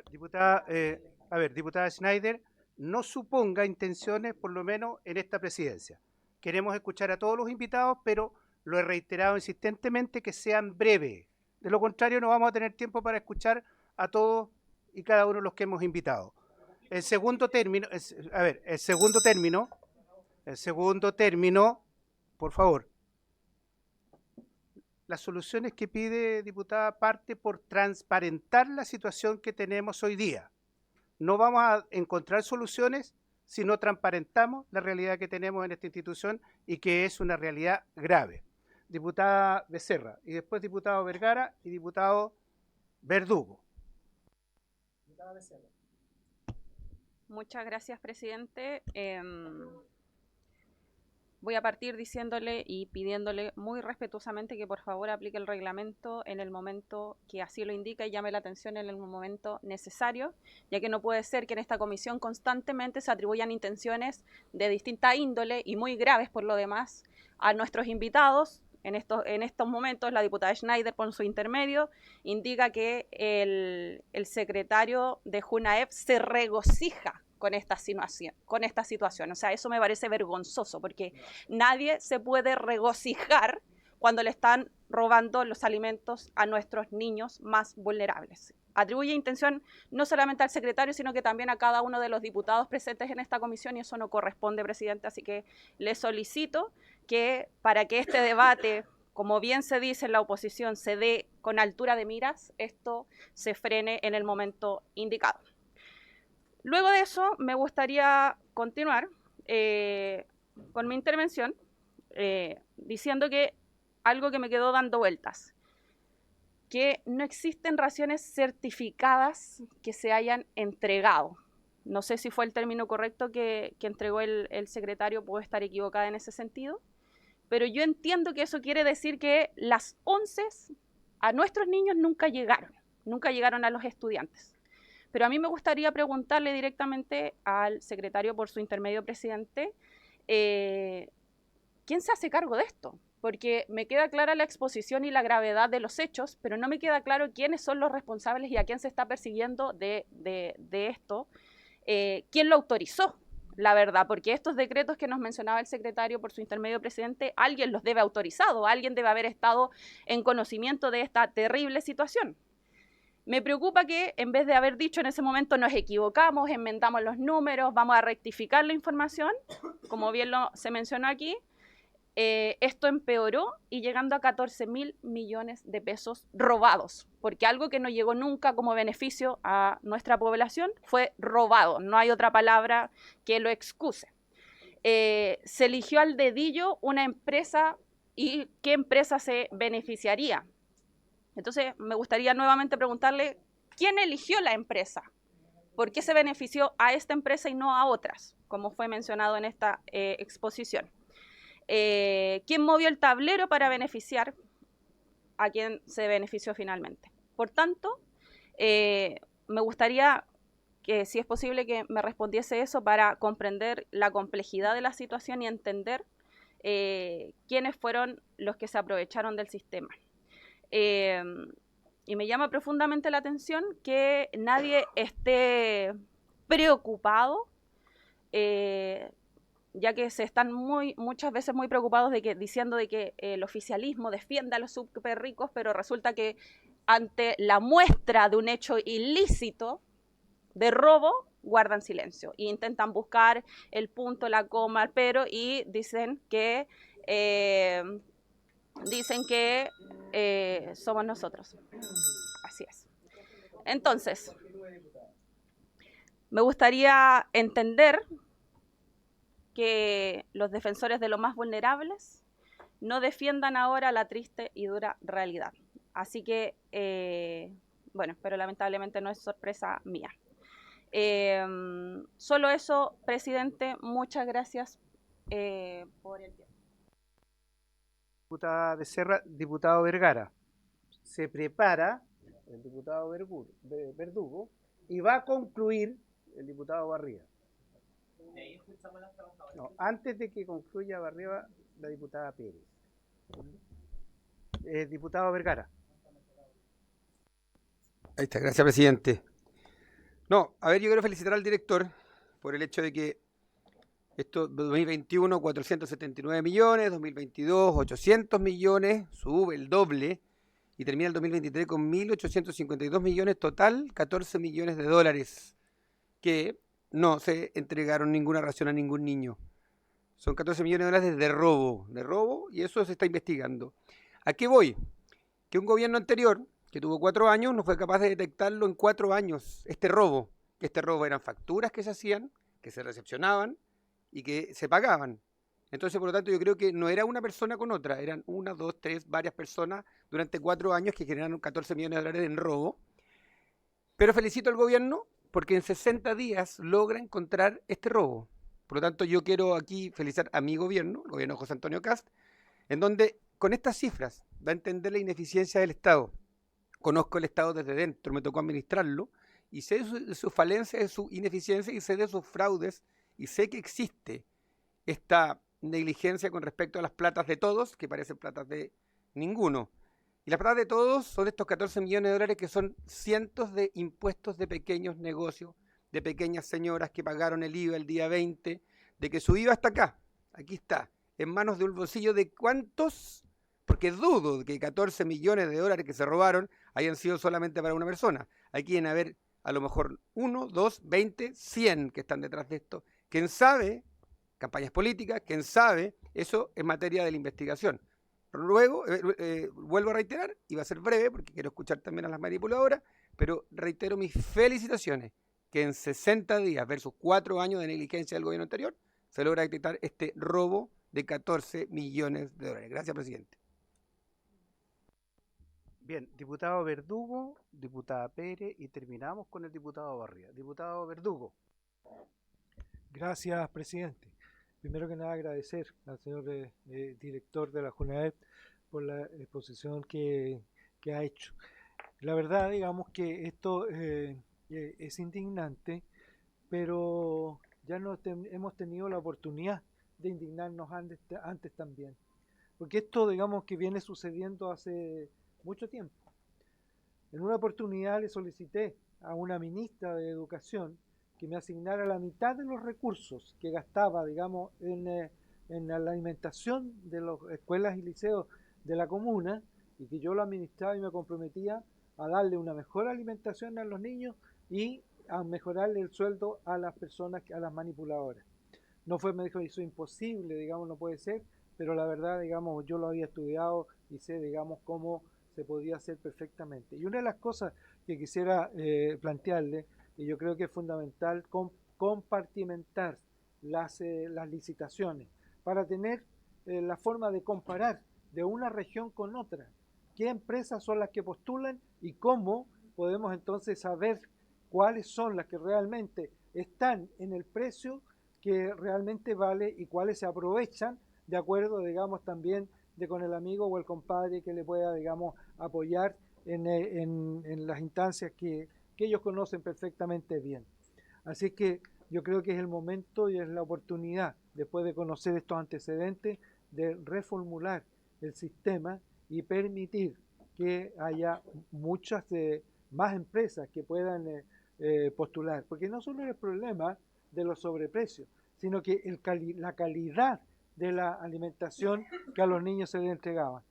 Diputada Schneider, no suponga intenciones, por lo menos en esta presidencia. Queremos escuchar a todos los invitados, pero lo he reiterado insistentemente que sean breves. De lo contrario, no vamos a tener tiempo para escuchar a todos y cada uno de los que hemos invitado. El segundo término, por favor. Las soluciones que pide, diputada, parte por transparentar la situación que tenemos hoy día. No vamos a encontrar soluciones si no transparentamos la realidad que tenemos en esta institución y que es una realidad grave. Diputada Becerra, y después diputado Vergara y diputado Verdugo. Muchas gracias, presidente. Voy a partir diciéndole y pidiéndole muy respetuosamente que por favor aplique el reglamento en el momento que así lo indica y llame la atención en el momento necesario, ya que no puede ser que en esta comisión constantemente se atribuyan intenciones de distinta índole y muy graves por lo demás a nuestros invitados. En estos momentos la diputada Schneider, por su intermedio, indica que el secretario de JUNAEP se regocija con esta situación. O sea, eso me parece vergonzoso, porque nadie se puede regocijar cuando le están robando los alimentos a nuestros niños más vulnerables. Atribuye intención no solamente al secretario, sino que también a cada uno de los diputados presentes en esta comisión, y eso no corresponde, presidente. Así que le solicito que para que este debate, como bien se dice en la oposición, se dé con altura de miras, esto se frene en el momento indicado. Luego de eso, me gustaría continuar con mi intervención diciendo que algo que me quedó dando vueltas, que no existen raciones certificadas que se hayan entregado. No sé si fue el término correcto que entregó el secretario, puedo estar equivocada en ese sentido, pero yo entiendo que eso quiere decir que las onces a nuestros niños nunca llegaron a los estudiantes. Pero a mí me gustaría preguntarle directamente al secretario, por su intermedio, presidente, ¿quién se hace cargo de esto? Porque me queda clara la exposición y la gravedad de los hechos, pero no me queda claro quiénes son los responsables y a quién se está persiguiendo de esto. ¿Quién lo autorizó? La verdad, porque estos decretos que nos mencionaba el secretario por su intermedio, presidente, alguien los debe autorizado, alguien debe haber estado en conocimiento de esta terrible situación. Me preocupa que en vez de haber dicho en ese momento nos equivocamos, enmendamos los números, vamos a rectificar la información, como bien se mencionó aquí, esto empeoró y llegando a 14.000 millones de pesos robados, porque algo que no llegó nunca como beneficio a nuestra población fue robado, no hay otra palabra que lo excuse. Se eligió al dedillo una empresa y ¿qué empresa se beneficiaría? Entonces, me gustaría nuevamente preguntarle, ¿quién eligió la empresa? ¿Por qué se benefició a esta empresa y no a otras, como fue mencionado en esta exposición? ¿Quién movió el tablero para beneficiar a quien se benefició finalmente? Por tanto, me gustaría que, si es posible, que me respondiese eso para comprender la complejidad de la situación y entender quiénes fueron los que se aprovecharon del sistema. Y me llama profundamente la atención que nadie esté preocupado, ya que se están muchas veces muy preocupados diciendo de que el oficialismo defiende a los súper ricos, pero resulta que ante la muestra de un hecho ilícito de robo, guardan silencio e intentan buscar el punto, la coma, el pero, y dicen que somos nosotros. Así es. Entonces, me gustaría entender que los defensores de los más vulnerables no defiendan ahora la triste y dura realidad. Así que, bueno, pero lamentablemente no es sorpresa mía. Solo eso, presidente, muchas gracias por el tiempo. Diputada Becerra, diputado Vergara. Se prepara el diputado Verdugo y va a concluir el diputado Barriga. No, antes de que concluya Barriga, la diputada Pérez. Diputado Vergara. Ahí está, gracias, presidente. No, a ver, yo quiero felicitar al director por el hecho de que esto 2021 479 millones, 2022 800 millones, sube el doble y termina el 2023 con 1.852 millones, total 14 millones de dólares que no se entregaron ninguna ración a ningún niño. Son 14 millones de dólares de robo y eso se está investigando. ¿A qué voy? Que un gobierno anterior, que tuvo 4 años, no fue capaz de detectarlo en 4 años, este robo. Este robo eran facturas que se hacían, que se recepcionaban y que se pagaban. Entonces, por lo tanto, yo creo que no era una persona con otra, eran 1, 2, 3, varias personas durante 4 años que generaron 14 millones de dólares en robo. Pero felicito al gobierno porque en 60 días logra encontrar este robo. Por lo tanto, yo quiero aquí felicitar a mi gobierno, el gobierno de José Antonio Kast, en donde con estas cifras da a entender la ineficiencia del Estado. Conozco el Estado desde dentro, me tocó administrarlo, y sé de su falencia, de su ineficiencia, y sé de sus fraudes, y sé que existe esta negligencia con respecto a las platas de todos, que parecen platas de ninguno. Y las platas de todos son estos 14 millones de dólares que son cientos de impuestos de pequeños negocios, de pequeñas señoras que pagaron el IVA el día 20, de que su IVA está acá, aquí está, en manos de un bolsillo de cuántos, porque dudo de que 14 millones de dólares que se robaron hayan sido solamente para una persona. Hay que haber a lo mejor 1, 2, 20, 100 que están detrás de esto. ¿Quién sabe? Campañas políticas, ¿quién sabe? Eso es materia de la investigación. Luego, vuelvo a reiterar, y va a ser breve porque quiero escuchar también a las manipuladoras, pero reitero mis felicitaciones, que en 60 días versus 4 años de negligencia del gobierno anterior, se logra detectar este robo de 14 millones de dólares. Gracias, presidente. Bien, diputado Verdugo, diputada Pérez, y terminamos con el diputado Barría. Diputado Verdugo. Gracias, presidente. Primero que nada, agradecer al señor director de la JUNAEP por la exposición que ha hecho. La verdad, digamos que esto es indignante, pero ya hemos tenido la oportunidad de indignarnos antes también. Porque esto, digamos, que viene sucediendo hace mucho tiempo. En una oportunidad le solicité a una ministra de Educación que me asignara la mitad de los recursos que gastaba, digamos, en la alimentación de las escuelas y liceos de la comuna, y que yo lo administraba y me comprometía a darle una mejor alimentación a los niños y a mejorarle el sueldo a las personas, a las manipuladoras. No fue, me dijo, eso es imposible, digamos, no puede ser, pero la verdad, digamos, yo lo había estudiado y sé, digamos, cómo se podía hacer perfectamente. Y una de las cosas que quisiera plantearle, y yo creo que es fundamental, compartimentar las licitaciones para tener la forma de comparar de una región con otra, qué empresas son las que postulan y cómo podemos entonces saber cuáles son las que realmente están en el precio que realmente vale y cuáles se aprovechan de acuerdo, digamos, también de con el amigo o el compadre que le pueda, digamos, apoyar en las instancias que ellos conocen perfectamente bien. Así que yo creo que es el momento y es la oportunidad, después de conocer estos antecedentes, de reformular el sistema y permitir que haya muchas más empresas que puedan postular, porque no solo es el problema de los sobreprecios, sino que la calidad de la alimentación que a los niños se les entregaba.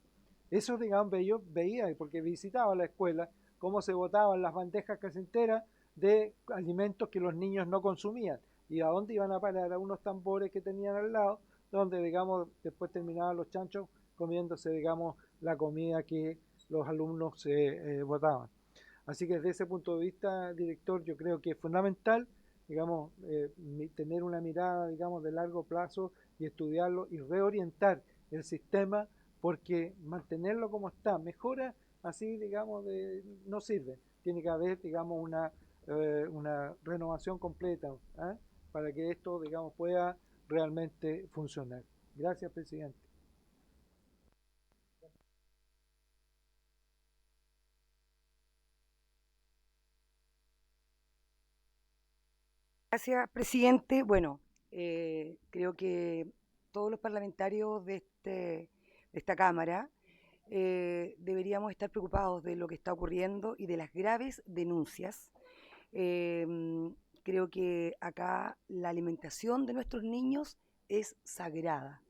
Eso, digamos, yo veía, porque visitaba la escuela, cómo se botaban las bandejas casenteras de alimentos que los niños no consumían, y a dónde iban a parar, a unos tambores que tenían al lado, donde, digamos, después terminaban los chanchos comiéndose, digamos, la comida que los alumnos se botaban. Así que desde ese punto de vista, director, yo creo que es fundamental, digamos, tener una mirada, digamos, de largo plazo y estudiarlo y reorientar el sistema, porque mantenerlo como está, mejora así, digamos, no sirve. Tiene que haber, digamos, una renovación completa, ¿eh? Para que esto, digamos, pueda realmente funcionar. Gracias, presidente. Gracias, presidente. Bueno, creo que todos los parlamentarios de esta Cámara deberíamos estar preocupados de lo que está ocurriendo y de las graves denuncias. Creo que acá la alimentación de nuestros niños es sagrada.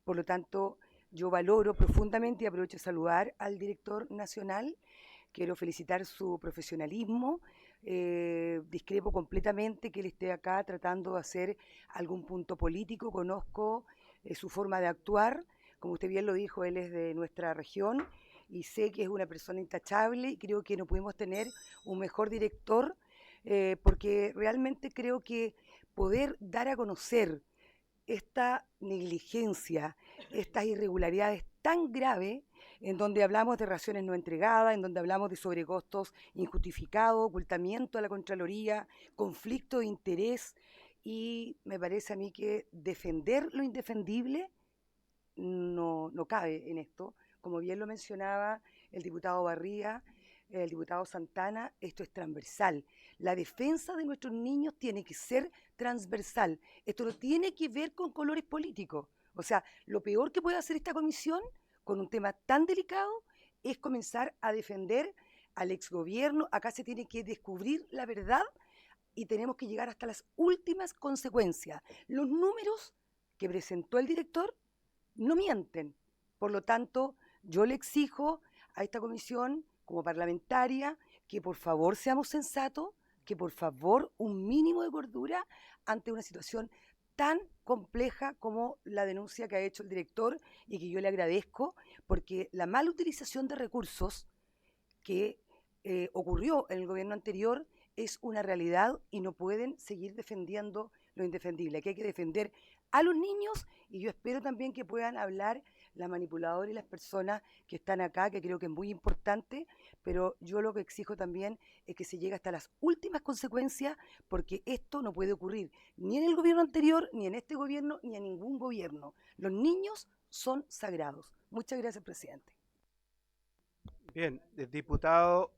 Por lo tanto, yo valoro profundamente y aprovecho de saludar al director nacional. Quiero felicitar su profesionalismo. Discrepo completamente que él esté acá tratando de hacer algún punto político. Conozco su forma de actuar. Como usted bien lo dijo, él es de nuestra región y sé que es una persona intachable, y creo que no pudimos tener un mejor director, porque realmente creo que poder dar a conocer esta negligencia, estas irregularidades tan grave en donde hablamos de raciones no entregadas, en donde hablamos de sobrecostos injustificados, ocultamiento a la Contraloría, conflicto de interés, y me parece a mí que defender lo indefendible no cabe en esto. Como bien lo mencionaba el diputado Barría, el diputado Santana, esto es transversal. La defensa de nuestros niños tiene que ser transversal. Esto no tiene que ver con colores políticos. O sea, lo peor que puede hacer esta comisión con un tema tan delicado es comenzar a defender al exgobierno. Acá se tiene que descubrir la verdad y tenemos que llegar hasta las últimas consecuencias. Los números que presentó el director no mienten. Por lo tanto, yo le exijo a esta comisión, como parlamentaria, que por favor seamos sensatos, que por favor un mínimo de cordura ante una situación tan compleja como la denuncia que ha hecho el director, y que yo le agradezco, porque la mala utilización de recursos que ocurrió en el gobierno anterior es una realidad y no pueden seguir defendiendo lo indefendible. Aquí hay que defender a los niños, y yo espero también que puedan hablar la manipuladora y las personas que están acá, que creo que es muy importante, pero yo lo que exijo también es que se llegue hasta las últimas consecuencias, porque esto no puede ocurrir ni en el gobierno anterior, ni en este gobierno, ni en ningún gobierno. Los niños son sagrados. Muchas gracias, presidente. Bien, el diputado,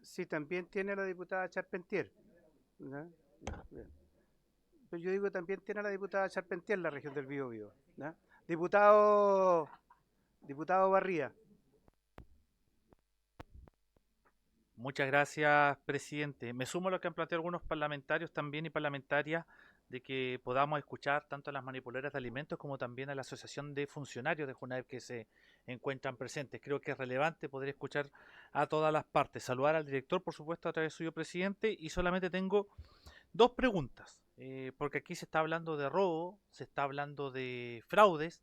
sí, también tiene la diputada Charpentier, ¿no? Bien. Pero yo digo, también tiene la diputada Charpentier en la región del Biobío, ¿no? Diputado Barría. Muchas gracias, presidente. Me sumo a lo que han planteado algunos parlamentarios también y parlamentarias, de que podamos escuchar tanto a las manipuladoras de alimentos como también a la Asociación de Funcionarios de JUNAEP que se encuentran presentes. Creo que es relevante poder escuchar a todas las partes. Saludar al director, por supuesto, a través suyo, presidente, y solamente tengo dos preguntas, porque aquí se está hablando de robo, se está hablando de fraudes,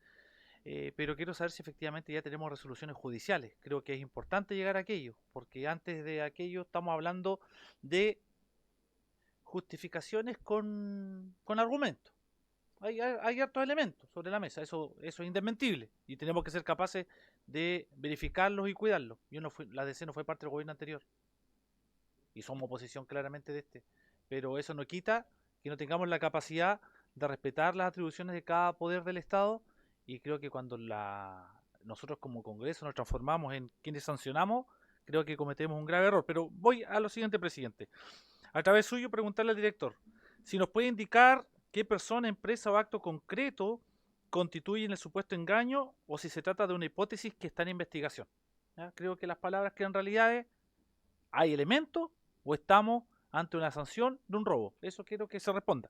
pero quiero saber si efectivamente ya tenemos resoluciones judiciales. Creo que es importante llegar a aquello, porque antes de aquello estamos hablando de justificaciones con argumentos. Hay hartos elementos sobre la mesa, eso es indesmentible, y tenemos que ser capaces de verificarlos y cuidarlos. La DC no fue parte del gobierno anterior, y somos oposición claramente de este, pero eso no quita que no tengamos la capacidad de respetar las atribuciones de cada poder del Estado, y creo que cuando nosotros como Congreso nos transformamos en quienes sancionamos, creo que cometemos un grave error. Pero voy a lo siguiente, presidente. A través suyo, preguntarle al director si nos puede indicar qué persona, empresa o acto concreto constituyen el supuesto engaño, o si se trata de una hipótesis que está en investigación. ¿Ya? Creo que las palabras que en realidad es: ¿hay elementos o estamos ante una sanción de un robo? Eso quiero que se responda.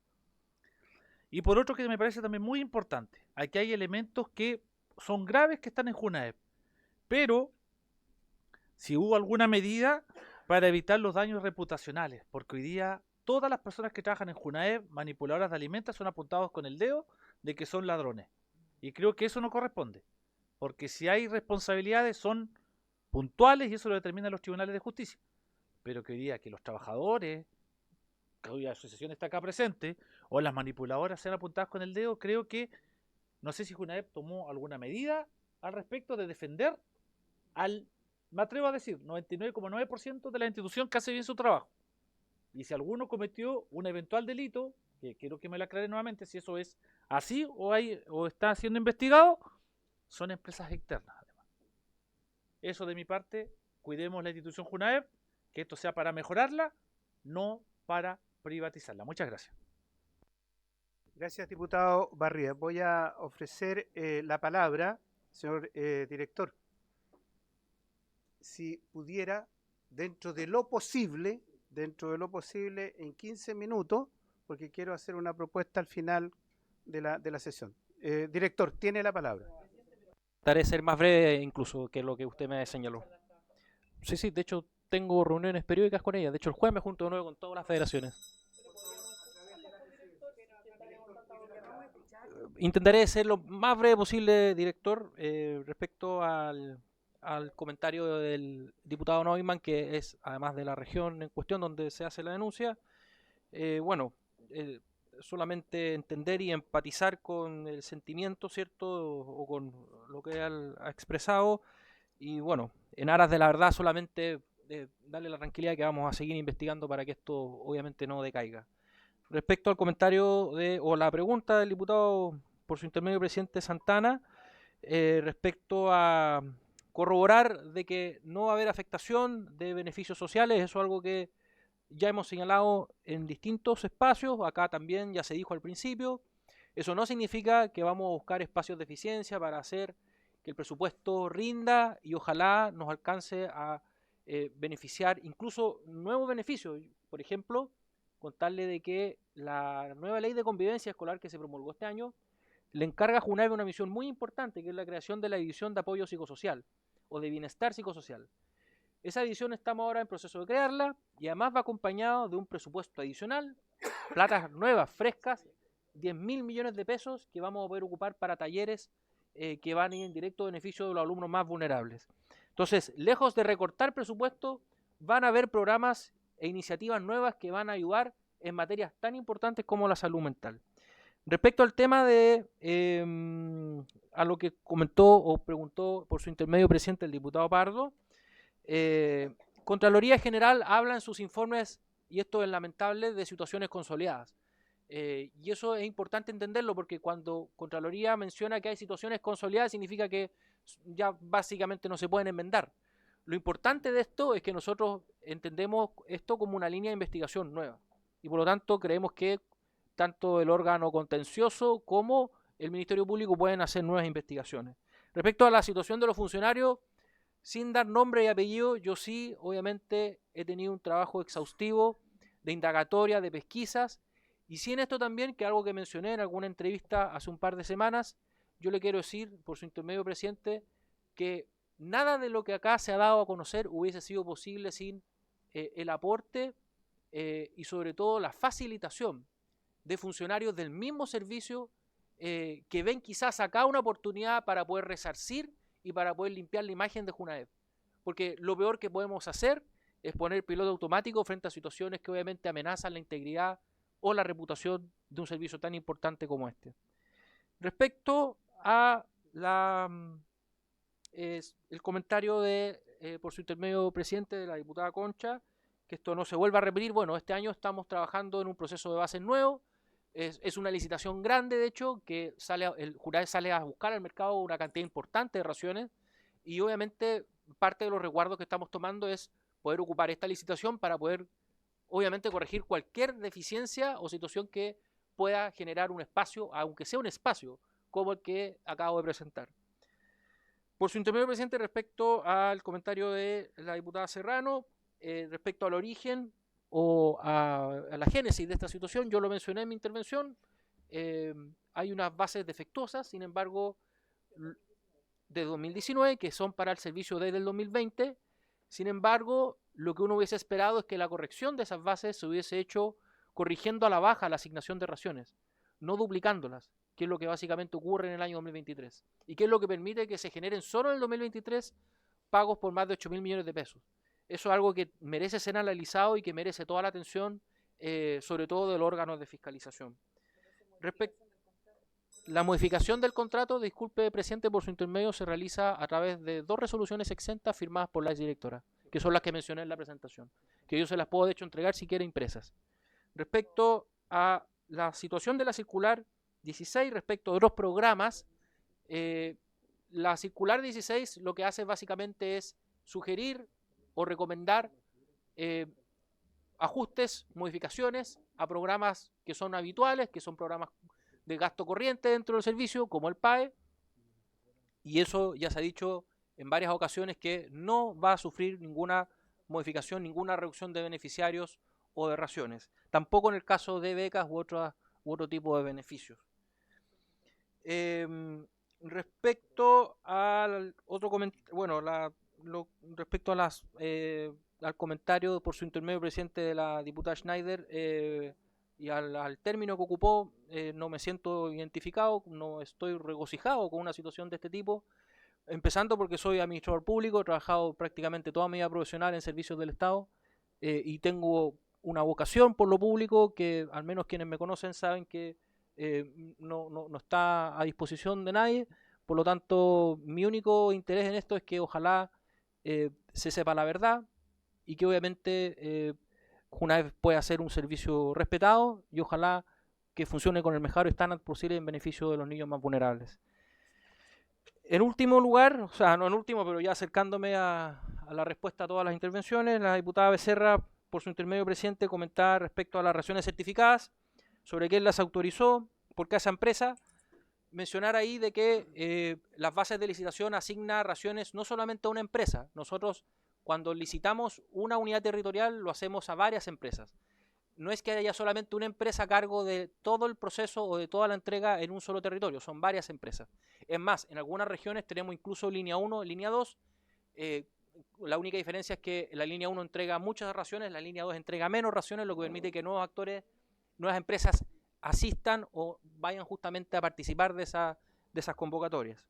Y por otro, que me parece también muy importante, aquí hay elementos que son graves que están en JUNAEP, pero si hubo alguna medida para evitar los daños reputacionales, porque hoy día todas las personas que trabajan en JUNAEP, manipuladoras de alimentos, son apuntados con el dedo de que son ladrones. Y creo que eso no corresponde, porque si hay responsabilidades son puntuales y eso lo determinan los tribunales de justicia. Pero que hoy día que los trabajadores, que hoy la asociación está acá presente, o las manipuladoras sean apuntadas con el dedo, creo que, no sé si JUNAEP tomó alguna medida al respecto de defender me atrevo a decir, 99,9% de la institución que hace bien su trabajo. Y si alguno cometió un eventual delito, que quiero que me lo aclare nuevamente, si eso es así o está siendo investigado, son empresas externas, además. Eso de mi parte, cuidemos la institución JUNAEP, que esto sea para mejorarla, no para privatizarla. Muchas gracias. Gracias, diputado Barría. Voy a ofrecer la palabra, señor director. Si pudiera, dentro de lo posible, en 15 minutos, porque quiero hacer una propuesta al final de la sesión. Director, tiene la palabra. Trataré de ser más breve incluso que lo que usted me señaló. Sí, de hecho tengo reuniones periódicas con ella. De hecho el jueves me junto de nuevo con todas las federaciones. Intentaré ser lo más breve posible, director, respecto al comentario del diputado Neumann, que es además de la región en cuestión donde se hace la denuncia. solamente entender y empatizar con el sentimiento, ¿cierto? O con lo que él ha expresado. Y bueno, en aras de la verdad, solamente darle la tranquilidad que vamos a seguir investigando para que esto obviamente no decaiga. Respecto al comentario o la pregunta del diputado, por su intermedio, presidente Santana, respecto a corroborar de que no va a haber afectación de beneficios sociales, eso es algo que ya hemos señalado en distintos espacios, acá también ya se dijo al principio. Eso no significa que vamos a buscar espacios de eficiencia para hacer que el presupuesto rinda y ojalá nos alcance a beneficiar incluso nuevos beneficios. Por ejemplo, contarle de que la nueva ley de convivencia escolar que se promulgó este año le encarga a JUNAEB una misión muy importante, que es la creación de la División de Apoyo Psicosocial o de Bienestar Psicosocial. Esa división estamos ahora en proceso de crearla y además va acompañado de un presupuesto adicional, platas nuevas, frescas, 10.000 millones de pesos que vamos a poder ocupar para talleres que van a ir en directo beneficio de los alumnos más vulnerables. Entonces, lejos de recortar presupuesto, van a haber programas e iniciativas nuevas que van a ayudar en materias tan importantes como la salud mental. Respecto al tema de a lo que comentó o preguntó por su intermedio, presidente, el diputado Pardo, Contraloría General habla en sus informes, y esto es lamentable, de situaciones consolidadas. Y eso es importante entenderlo porque cuando Contraloría menciona que hay situaciones consolidadas significa que ya básicamente no se pueden enmendar. Lo importante de esto es que nosotros entendemos esto como una línea de investigación nueva y por lo tanto creemos que tanto el órgano contencioso como el Ministerio Público pueden hacer nuevas investigaciones. Respecto a la situación de los funcionarios, sin dar nombre y apellido, yo sí, obviamente, he tenido un trabajo exhaustivo de indagatoria, de pesquisas, y sí en esto también, que algo que mencioné en alguna entrevista hace un par de semanas, yo le quiero decir, por su intermedio, presidente, que nada de lo que acá se ha dado a conocer hubiese sido posible sin el aporte y sobre todo la facilitación de funcionarios del mismo servicio que ven quizás acá una oportunidad para poder resarcir y para poder limpiar la imagen de JUNAEB. Porque lo peor que podemos hacer es poner piloto automático frente a situaciones que obviamente amenazan la integridad o la reputación de un servicio tan importante como este. Respecto a el comentario por su intermedio, presidente, de la diputada Concha, que esto no se vuelva a repetir, bueno, este año estamos trabajando en un proceso de bases nuevo, es una licitación grande, de hecho, que el JUNAEB sale a buscar al mercado una cantidad importante de raciones y obviamente parte de los resguardos que estamos tomando es poder ocupar esta licitación para poder obviamente corregir cualquier deficiencia o situación que pueda generar un espacio, aunque sea un espacio como el que acabo de presentar. Por su intermedio, presidente, respecto al comentario de la diputada Serrano, respecto al origen o a la génesis de esta situación, yo lo mencioné en mi intervención, hay unas bases defectuosas, sin embargo, de 2019, que son para el servicio desde el 2020, sin embargo, lo que uno hubiese esperado es que la corrección de esas bases se hubiese hecho corrigiendo a la baja la asignación de raciones, no duplicándolas, que es lo que básicamente ocurre en el año 2023, y que es lo que permite que se generen solo en el 2023 pagos por más de 8.000 millones de pesos. Eso es algo que merece ser analizado y que merece toda la atención, sobre todo del órgano de fiscalización. La modificación del contrato, disculpe, presidente, por su intermedio, se realiza a través de 2 resoluciones exentas firmadas por la exdirectora, que son las que mencioné en la presentación, que yo se las puedo de hecho entregar si quiere impresas. Respecto a la situación de la circular 16, respecto a otros programas, la circular 16 lo que hace básicamente es sugerir o recomendar ajustes, modificaciones a programas que son habituales, que son programas de gasto corriente dentro del servicio, como el PAE, y eso ya se ha dicho en varias ocasiones que no va a sufrir ninguna modificación, ninguna reducción de beneficiarios o de raciones, tampoco en el caso de becas u otro tipo de beneficios. Respecto al otro comentario, bueno, respecto a al comentario por su intermedio, presidente, de la diputada Schneider, y al término que ocupó, no me siento identificado, no estoy regocijado con una situación de este tipo, empezando porque soy administrador público, he trabajado prácticamente toda mi vida profesional en servicios del Estado y tengo una vocación por lo público que al menos quienes me conocen saben que no está a disposición de nadie. Por lo tanto, mi único interés en esto es que ojalá se sepa la verdad y que obviamente Junaed pueda hacer un servicio respetado y ojalá que funcione con el mejor estándar posible en beneficio de los niños más vulnerables. En último lugar, o sea, no en último, pero ya acercándome a la respuesta a todas las intervenciones, la diputada Becerra, por su intermedio, presidente, comentaba respecto a las raciones certificadas, sobre quién las autorizó, por qué esa empresa. Mencionar ahí de que las bases de licitación asignan raciones no solamente a una empresa. Nosotros, cuando licitamos una unidad territorial, lo hacemos a varias empresas. No es que haya solamente una empresa a cargo de todo el proceso o de toda la entrega en un solo territorio, son varias empresas. Es más, en algunas regiones tenemos incluso línea 1, línea 2. La única diferencia es que la línea 1 entrega muchas raciones, la línea 2 entrega menos raciones, lo que permite que nuevos actores, nuevas empresas asistan o vayan justamente a participar de esas convocatorias.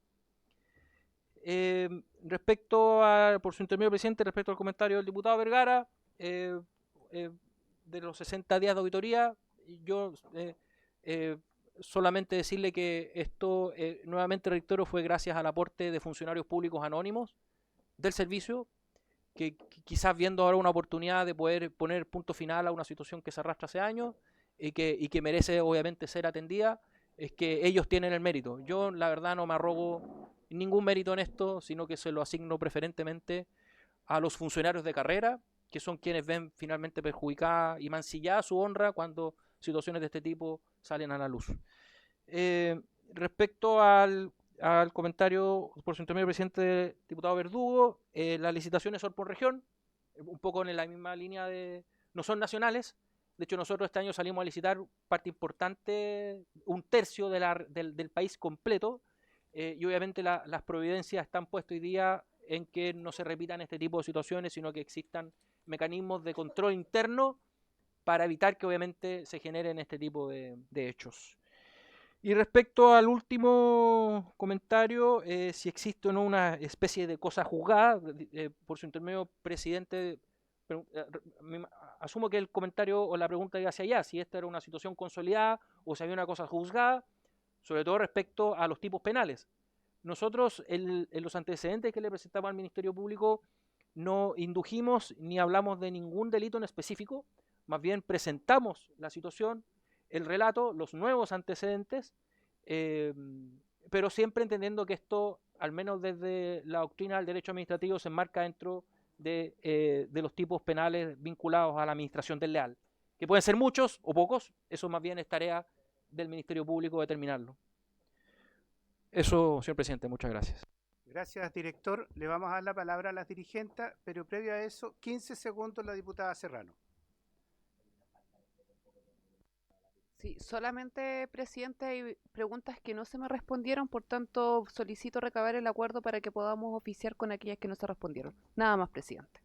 Respecto a, por su intermedio, presidente, respecto al comentario del diputado Vergara, de los 60 días de auditoría, yo solamente decirle que esto, nuevamente reitero, fue gracias al aporte de funcionarios públicos anónimos del servicio, que quizás viendo ahora una oportunidad de poder poner punto final a una situación que se arrastra hace años y que merece obviamente ser atendida, es que ellos tienen el mérito. Yo la verdad no me arrogo ningún mérito en esto, sino que se lo asigno preferentemente a los funcionarios de carrera, que son quienes ven finalmente perjudicada y mancillada su honra cuando situaciones de este tipo salen a la luz. Respecto al comentario por su intermedio, presidente, diputado Verdugo, las licitaciones son por región, un poco en la misma línea de... no son nacionales. De hecho, nosotros este año salimos a licitar parte importante, un tercio del país completo, y obviamente las providencias están puestas hoy día en que no se repitan este tipo de situaciones, sino que existan mecanismos de control interno para evitar que obviamente se generen este tipo de hechos. Y respecto al último comentario, si existe o no una especie de cosa juzgada, por su intermedio, presidente, asumo que el comentario o la pregunta iba hacia allá, si esta era una situación consolidada o si había una cosa juzgada, sobre todo respecto a los tipos penales. Nosotros, en los antecedentes que le presentamos al Ministerio Público, no indujimos ni hablamos de ningún delito en específico, más bien presentamos la situación, el relato, los nuevos antecedentes, pero siempre entendiendo que esto, al menos desde la doctrina del derecho administrativo, se enmarca dentro de los tipos penales vinculados a la administración desleal, que pueden ser muchos o pocos, eso más bien es tarea del Ministerio Público determinarlo. Eso, señor presidente, muchas gracias. Gracias, director. Le vamos a dar la palabra a las dirigentes, pero previo a eso, 15 segundos la diputada Serrano. Sí, solamente, presidente, hay preguntas que no se me respondieron, por tanto solicito recabar el acuerdo para que podamos oficiar con aquellas que no se respondieron. Nada más, presidente.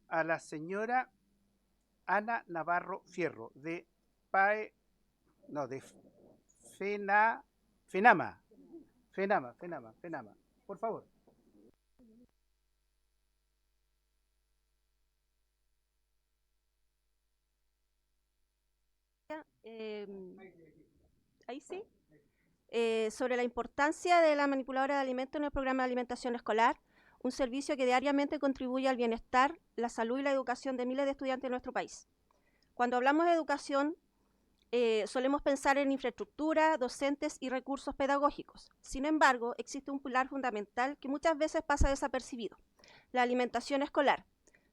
A la señora Ana Navarro Fierro, de FENAMA. Por favor. Ahí sí. Sobre la importancia de la manipuladora de alimentos en el programa de alimentación escolar, un servicio que diariamente contribuye al bienestar, la salud y la educación de miles de estudiantes de nuestro país. Cuando hablamos de educación, solemos pensar en infraestructura, docentes y recursos pedagógicos. Sin embargo, existe un pilar fundamental que muchas veces pasa desapercibido: la alimentación escolar.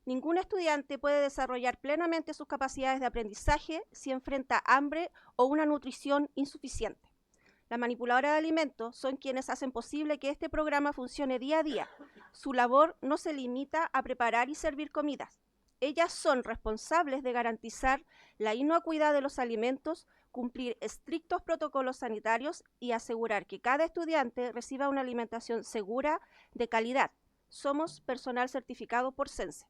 Ningún estudiante puede desarrollar plenamente sus capacidades de aprendizaje si enfrenta hambre o una nutrición insuficiente. Las manipuladoras de alimentos son quienes hacen posible que este programa funcione día a día. Su labor no se limita a preparar y servir comidas. Ellas son responsables de garantizar la inocuidad de los alimentos, cumplir estrictos protocolos sanitarios y asegurar que cada estudiante reciba una alimentación segura, de calidad. Somos personal certificado por CENSE.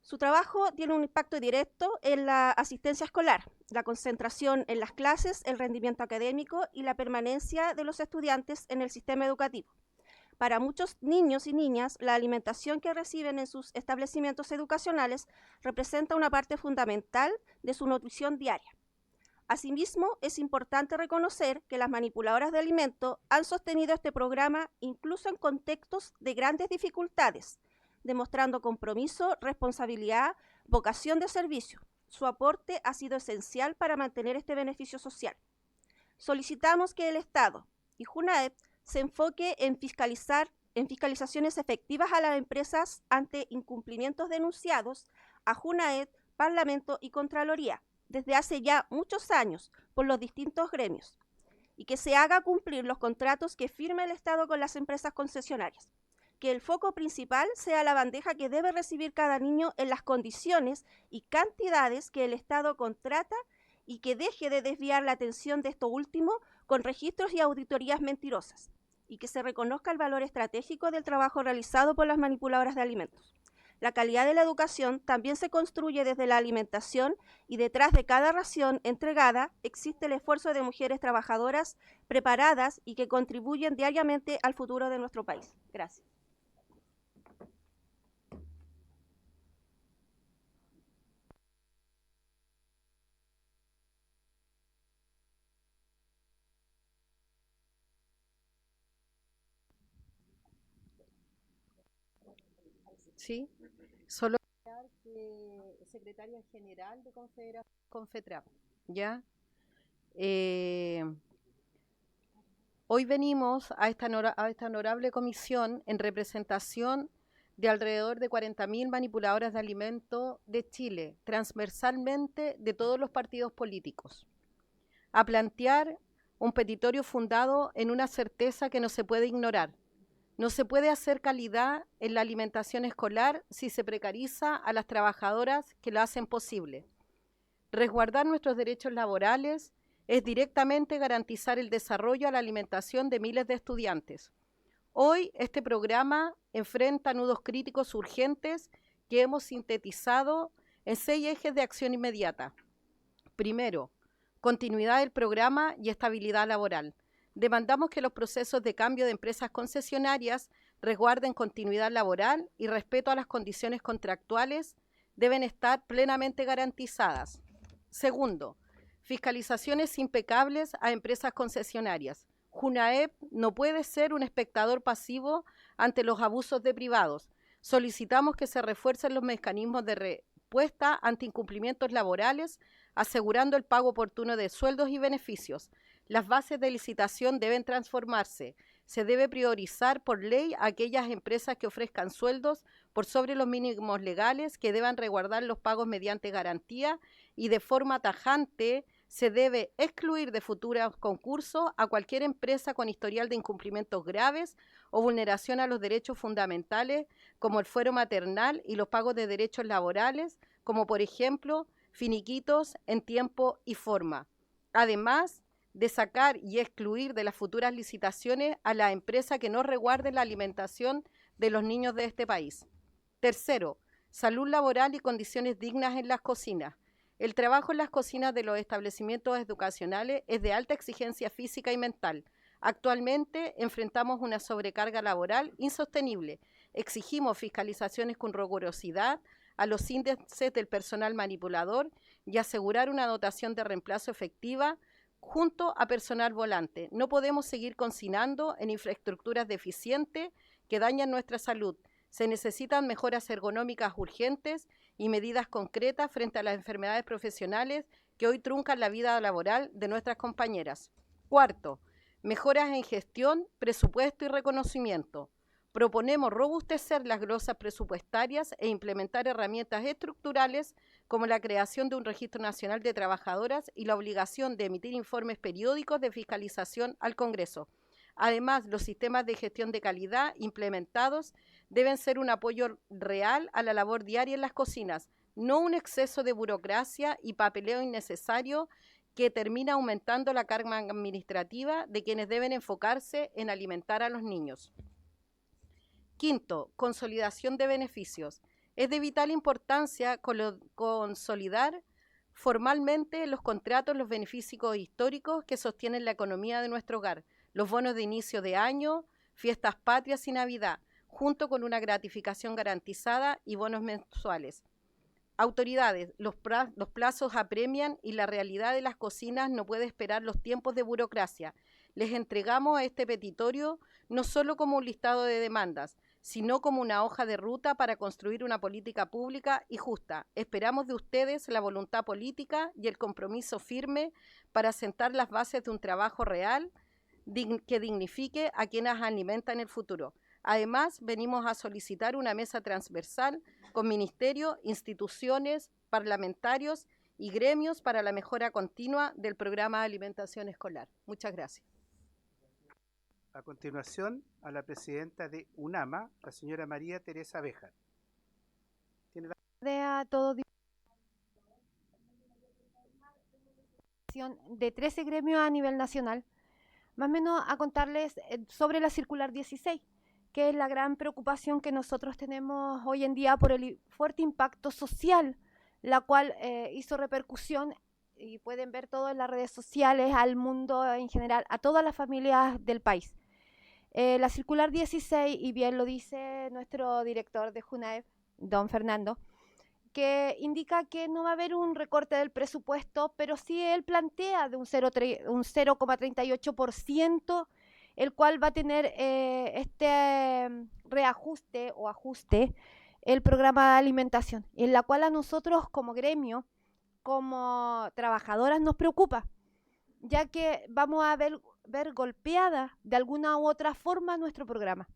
Su trabajo tiene un impacto directo en la asistencia escolar, la concentración en las clases, el rendimiento académico y la permanencia de los estudiantes en el sistema educativo. Para muchos niños y niñas, la alimentación que reciben en sus establecimientos educacionales representa una parte fundamental de su nutrición diaria. Asimismo, es importante reconocer que las manipuladoras de alimentos han sostenido este programa incluso en contextos de grandes dificultades, demostrando compromiso, responsabilidad, vocación de servicio. Su aporte ha sido esencial para mantener este beneficio social. Solicitamos que el Estado y JUNAEP se enfoque en fiscalizaciones efectivas a las empresas ante incumplimientos denunciados a JUNAEP, Parlamento y Contraloría desde hace ya muchos años por los distintos gremios, y que se haga cumplir los contratos que firma el Estado con las empresas concesionarias. Que el foco principal sea la bandeja que debe recibir cada niño en las condiciones y cantidades que el Estado contrata, y que deje de desviar la atención de esto último con registros y auditorías mentirosas, y que se reconozca el valor estratégico del trabajo realizado por las manipuladoras de alimentos. La calidad de la educación también se construye desde la alimentación, y detrás de cada ración entregada existe el esfuerzo de mujeres trabajadoras preparadas y que contribuyen diariamente al futuro de nuestro país. Gracias. Sí, solo que secretaria general de Confetrap, ¿ya? Hoy venimos a esta honorable comisión en representación de alrededor de 40.000 manipuladoras de alimentos de Chile, transversalmente de todos los partidos políticos, a plantear un petitorio fundado en una certeza que no se puede ignorar. No se puede hacer calidad en la alimentación escolar si se precariza a las trabajadoras que lo hacen posible. Resguardar nuestros derechos laborales es directamente garantizar el desarrollo a la alimentación de miles de estudiantes. Hoy este programa enfrenta nudos críticos urgentes que hemos sintetizado en 6 ejes de acción inmediata. Primero, continuidad del programa y estabilidad laboral. Demandamos que los procesos de cambio de empresas concesionarias resguarden continuidad laboral y respeto a las condiciones contractuales deben estar plenamente garantizadas. Segundo, fiscalizaciones impecables a empresas concesionarias. JUNAEP no puede ser un espectador pasivo ante los abusos de privados. Solicitamos que se refuercen los mecanismos de respuesta ante incumplimientos laborales, asegurando el pago oportuno de sueldos y beneficios. Las bases de licitación deben transformarse. Se debe priorizar por ley a aquellas empresas que ofrezcan sueldos por sobre los mínimos legales, que deban resguardar los pagos mediante garantía, y de forma tajante se debe excluir de futuros concursos a cualquier empresa con historial de incumplimientos graves o vulneración a los derechos fundamentales, como el fuero maternal y los pagos de derechos laborales, como por ejemplo finiquitos en tiempo y forma. Además de sacar y excluir de las futuras licitaciones a la empresa que no resguarde la alimentación de los niños de este país. Tercero, salud laboral y condiciones dignas en las cocinas. El trabajo en las cocinas de los establecimientos educacionales es de alta exigencia física y mental. Actualmente enfrentamos una sobrecarga laboral insostenible. Exigimos fiscalizaciones con rigurosidad a los índices del personal manipulador y asegurar una dotación de reemplazo efectiva junto a personal volante. No podemos seguir consignando en infraestructuras deficientes que dañan nuestra salud. Se necesitan mejoras ergonómicas urgentes y medidas concretas frente a las enfermedades profesionales que hoy truncan la vida laboral de nuestras compañeras. Cuarto, mejoras en gestión, presupuesto y reconocimiento. Proponemos robustecer las glosas presupuestarias e implementar herramientas estructurales como la creación de un registro nacional de trabajadoras y la obligación de emitir informes periódicos de fiscalización al Congreso. Además, los sistemas de gestión de calidad implementados deben ser un apoyo real a la labor diaria en las cocinas, no un exceso de burocracia y papeleo innecesario que termina aumentando la carga administrativa de quienes deben enfocarse en alimentar a los niños. Quinto, consolidación de beneficios. Es de vital importancia consolidar formalmente los contratos, los beneficios históricos que sostienen la economía de nuestro hogar, los bonos de inicio de año, fiestas patrias y Navidad, junto con una gratificación garantizada y bonos mensuales. Autoridades, los plazos apremian y la realidad de las cocinas no puede esperar los tiempos de burocracia. Les entregamos a este petitorio no solo como un listado de demandas, sino como una hoja de ruta para construir una política pública y justa. Esperamos de ustedes la voluntad política y el compromiso firme para sentar las bases de un trabajo real que dignifique a quienes alimentan el futuro. Además, venimos a solicitar una mesa transversal con ministerios, instituciones, parlamentarios y gremios para la mejora continua del programa de alimentación escolar. Muchas gracias. A continuación, a la presidenta de UNAMA, la señora María Teresa Béjar. A todos de 13 gremios a nivel nacional, más o menos a contarles sobre la circular 16, que es la gran preocupación que nosotros tenemos hoy en día por el fuerte impacto social, la cual hizo repercusión, y pueden ver todo en las redes sociales, al mundo en general, a todas las familias del país. La circular 16, y bien lo dice nuestro director de JUNAEP, don Fernando, que indica que no va a haber un recorte del presupuesto, pero sí él plantea de un 0,38%, el cual va a tener este reajuste o ajuste el programa de alimentación, en la cual a nosotros como gremio, como trabajadoras, nos preocupa, ya que vamos a ver golpeada de alguna u otra forma nuestro programa.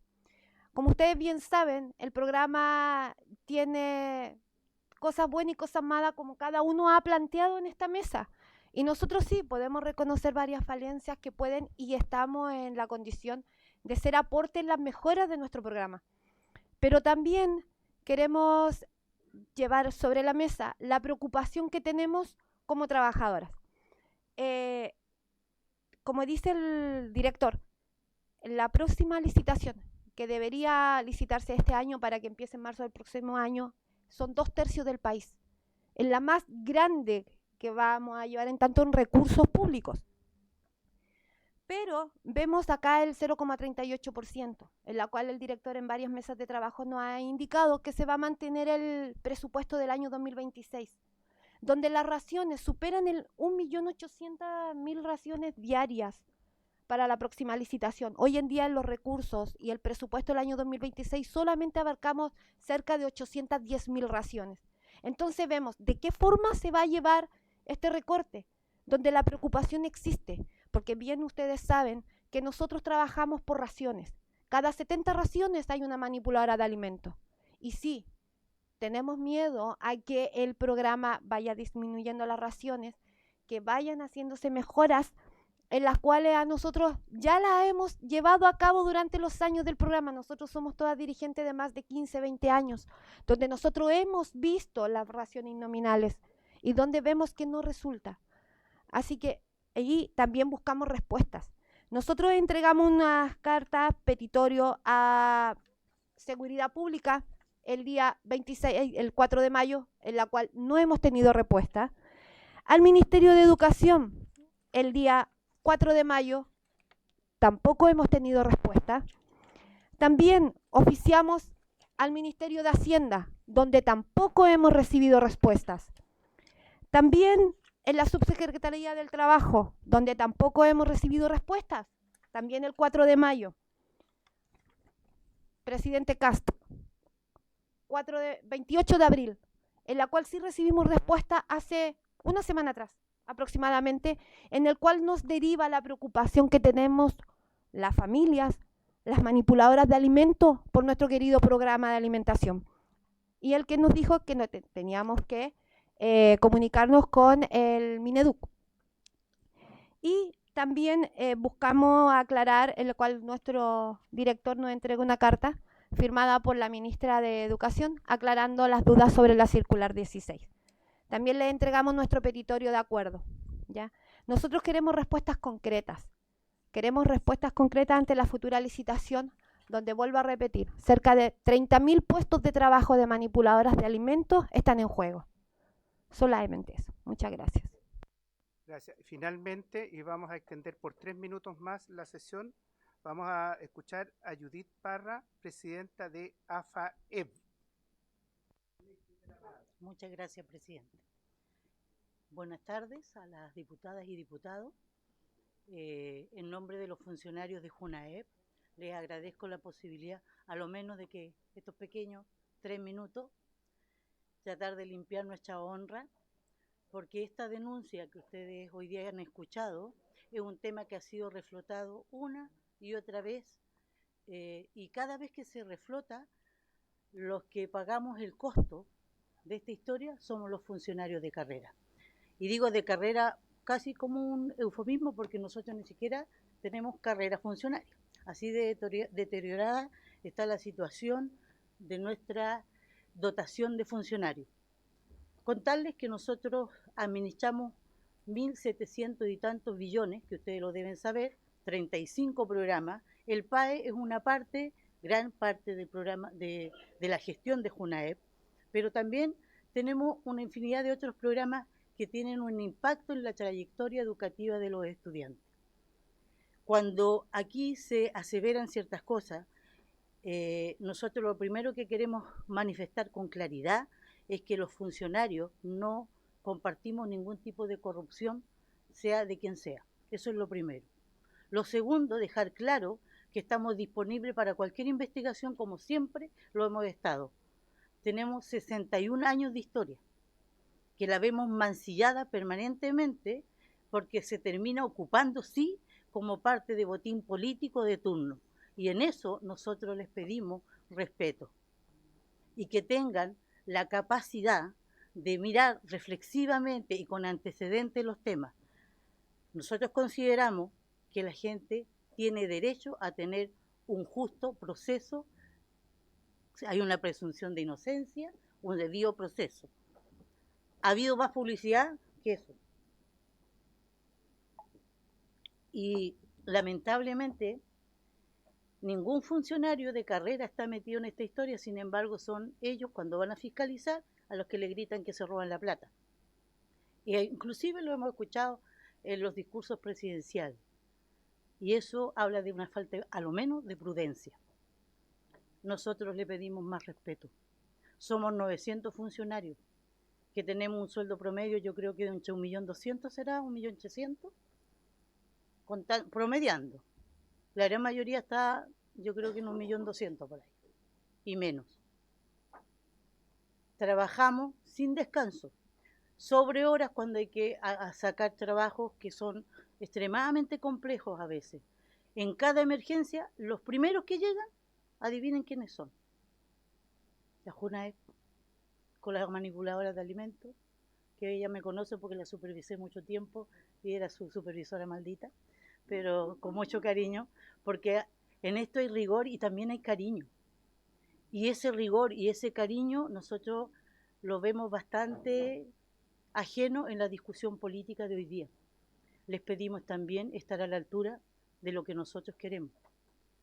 Como ustedes bien saben, el programa tiene cosas buenas y cosas malas, como cada uno ha planteado en esta mesa. Y nosotros sí podemos reconocer varias falencias que pueden, y estamos en la condición de ser aporte en las mejoras de nuestro programa. Pero también queremos llevar sobre la mesa la preocupación que tenemos como trabajadoras. Como dice el director, la próxima licitación, que debería licitarse este año para que empiece en marzo del próximo año, son 2/3 del país. Es la más grande que vamos a llevar en tanto en recursos públicos. Pero vemos acá el 0,38%, en la cual el director en varias mesas de trabajo nos ha indicado que se va a mantener el presupuesto del año 2026, donde las raciones superan el 1.800.000 raciones diarias para la próxima licitación. Hoy en día en los recursos y el presupuesto del año 2026 solamente abarcamos cerca de 810.000 raciones. Entonces vemos de qué forma se va a llevar este recorte, donde la preocupación existe, porque bien ustedes saben que nosotros trabajamos por raciones. Cada 70 raciones hay una manipuladora de alimentos. Y sí, tenemos miedo a que el programa vaya disminuyendo las raciones, que vayan haciéndose mejoras en las cuales a nosotros ya las hemos llevado a cabo durante los años del programa. Nosotros somos todas dirigentes de más de 15, 20 años, donde nosotros hemos visto las raciones nominales y donde vemos que no resulta. Así que allí también buscamos respuestas. Nosotros entregamos unas cartas petitorio a Seguridad Pública el día 26, el 4 de mayo, en la cual no hemos tenido respuesta. Al Ministerio de Educación, el día 4 de mayo, tampoco hemos tenido respuesta. También oficiamos al Ministerio de Hacienda, donde tampoco hemos recibido respuestas. También en la Subsecretaría del Trabajo, donde tampoco hemos recibido respuestas. También el 4 de mayo. Presidente Castro, 28 de abril, en la cual sí recibimos respuesta hace una semana atrás, aproximadamente, en el cual nos deriva la preocupación que tenemos las familias, las manipuladoras de alimentos por nuestro querido programa de alimentación. Y el que nos dijo que no teníamos que comunicarnos con el Mineduc. Y también buscamos aclarar, en lo cual nuestro director nos entrega una carta firmada por la ministra de Educación, aclarando las dudas sobre la circular 16. También le entregamos nuestro petitorio de acuerdo, ¿ya? Nosotros queremos respuestas concretas. Queremos respuestas concretas ante la futura licitación donde vuelvo a repetir, cerca de 30.000 puestos de trabajo de manipuladoras de alimentos están en juego. Solamente eso. Muchas gracias. Gracias. Finalmente, y vamos a extender por 3 minutos más la sesión, vamos a escuchar a Judith Parra, presidenta de AFAEB. Muchas gracias, presidente. Buenas tardes a las diputadas y diputados. En nombre de los funcionarios de JUNAEP, les agradezco la posibilidad, a lo menos de que estos pequeños 3 minutos, tratar de limpiar nuestra honra, porque esta denuncia que ustedes hoy día han escuchado es un tema que ha sido reflotado una y otra vez, y cada vez que se reflota, los que pagamos el costo de esta historia somos los funcionarios de carrera. Y digo de carrera casi como un eufemismo, porque nosotros ni siquiera tenemos carrera funcionaria. Así de deteriorada está la situación de nuestra dotación de funcionarios. Contarles que nosotros administramos 1.700 y tantos billones, que ustedes lo deben saber, 35 programas. El PAE es una parte, gran parte del programa de la gestión de JUNAEP, pero también tenemos una infinidad de otros programas que tienen un impacto en la trayectoria educativa de los estudiantes. Cuando aquí se aseveran ciertas cosas, nosotros lo primero que queremos manifestar con claridad es que los funcionarios no compartimos ningún tipo de corrupción, sea de quien sea. Eso es lo primero. Lo segundo, dejar claro que estamos disponibles para cualquier investigación, como siempre lo hemos estado. Tenemos 61 años de historia, que la vemos mancillada permanentemente porque se termina ocupando, sí, como parte de botín político de turno. Y en eso nosotros les pedimos respeto y que tengan la capacidad de mirar reflexivamente y con antecedentes los temas. Nosotros consideramos que la gente tiene derecho a tener un justo proceso. Hay una presunción de inocencia, un debido proceso. Ha habido más publicidad que eso. Y lamentablemente ningún funcionario de carrera está metido en esta historia, sin embargo son ellos cuando van a fiscalizar a los que le gritan que se roban la plata. E inclusive lo hemos escuchado en los discursos presidenciales. Y eso habla de una falta, a lo menos, de prudencia. Nosotros le pedimos más respeto. Somos 900 funcionarios que tenemos un sueldo promedio, yo creo que de entre 1.200.000 será, 1.800.000, promediando. La gran mayoría está, yo creo que en 1.200.000 por ahí, y menos. Trabajamos sin descanso, sobre horas cuando hay que sacar trabajos que son extremadamente complejos a veces. En cada emergencia, los primeros que llegan, adivinen quiénes son. La JUNAEP, con las manipuladoras de alimentos, que ella me conoce porque la supervisé mucho tiempo y era su supervisora maldita, pero con mucho cariño, porque en esto hay rigor y también hay cariño. Y ese rigor y ese cariño nosotros lo vemos bastante ajeno en la discusión política de hoy día. Les pedimos también estar a la altura de lo que nosotros queremos.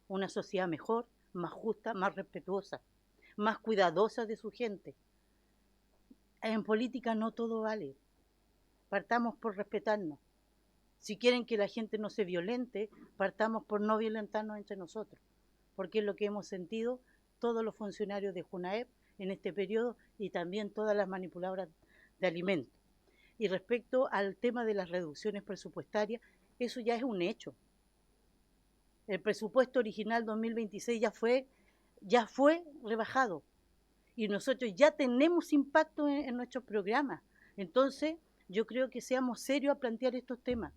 Una sociedad mejor, más justa, más respetuosa, más cuidadosa de su gente. En política no todo vale. Partamos por respetarnos. Si quieren que la gente no se violente, partamos por no violentarnos entre nosotros, porque es lo que hemos sentido todos los funcionarios de JUNAEP en este periodo y también todas las manipuladoras de alimentos. Y respecto al tema de las reducciones presupuestarias, eso ya es un hecho. El presupuesto original 2026 ya fue rebajado y nosotros ya tenemos impacto en nuestros programas. Entonces, yo creo que seamos serios a plantear estos temas,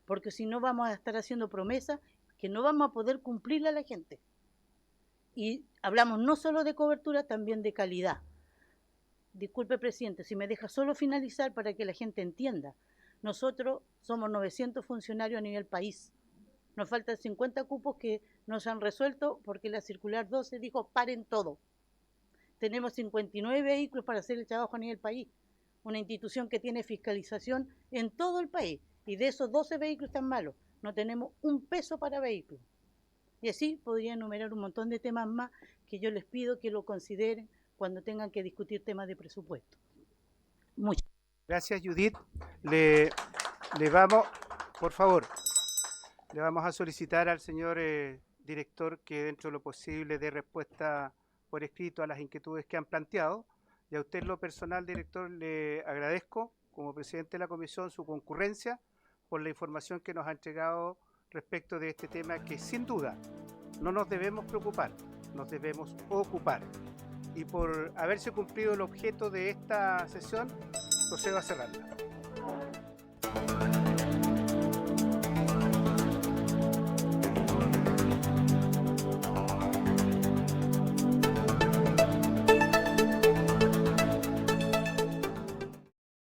porque si no vamos a estar haciendo promesas que no vamos a poder cumplirle a la gente. Y hablamos no solo de cobertura, también de calidad. Disculpe, presidente, si me deja solo finalizar para que la gente entienda. Nosotros somos 900 funcionarios a nivel país. Nos faltan 50 cupos que no se han resuelto porque la circular 12 dijo paren todo. Tenemos 59 vehículos para hacer el trabajo a nivel país. Una institución que tiene fiscalización en todo el país. Y de esos 12 vehículos están malos. No tenemos un peso para vehículos. Y así podría enumerar un montón de temas más que yo les pido que lo consideren cuando tengan que discutir temas de presupuesto. Muchas gracias, Judith. Le vamos, por favor, le vamos a solicitar al señor director que dentro de lo posible dé respuesta por escrito a las inquietudes que han planteado. Y a usted en lo personal, director, le agradezco como presidente de la comisión su concurrencia por la información que nos ha entregado respecto de este tema que sin duda no nos debemos preocupar, nos debemos ocupar. Y por haberse cumplido el objeto de esta sesión, procedo a cerrarla.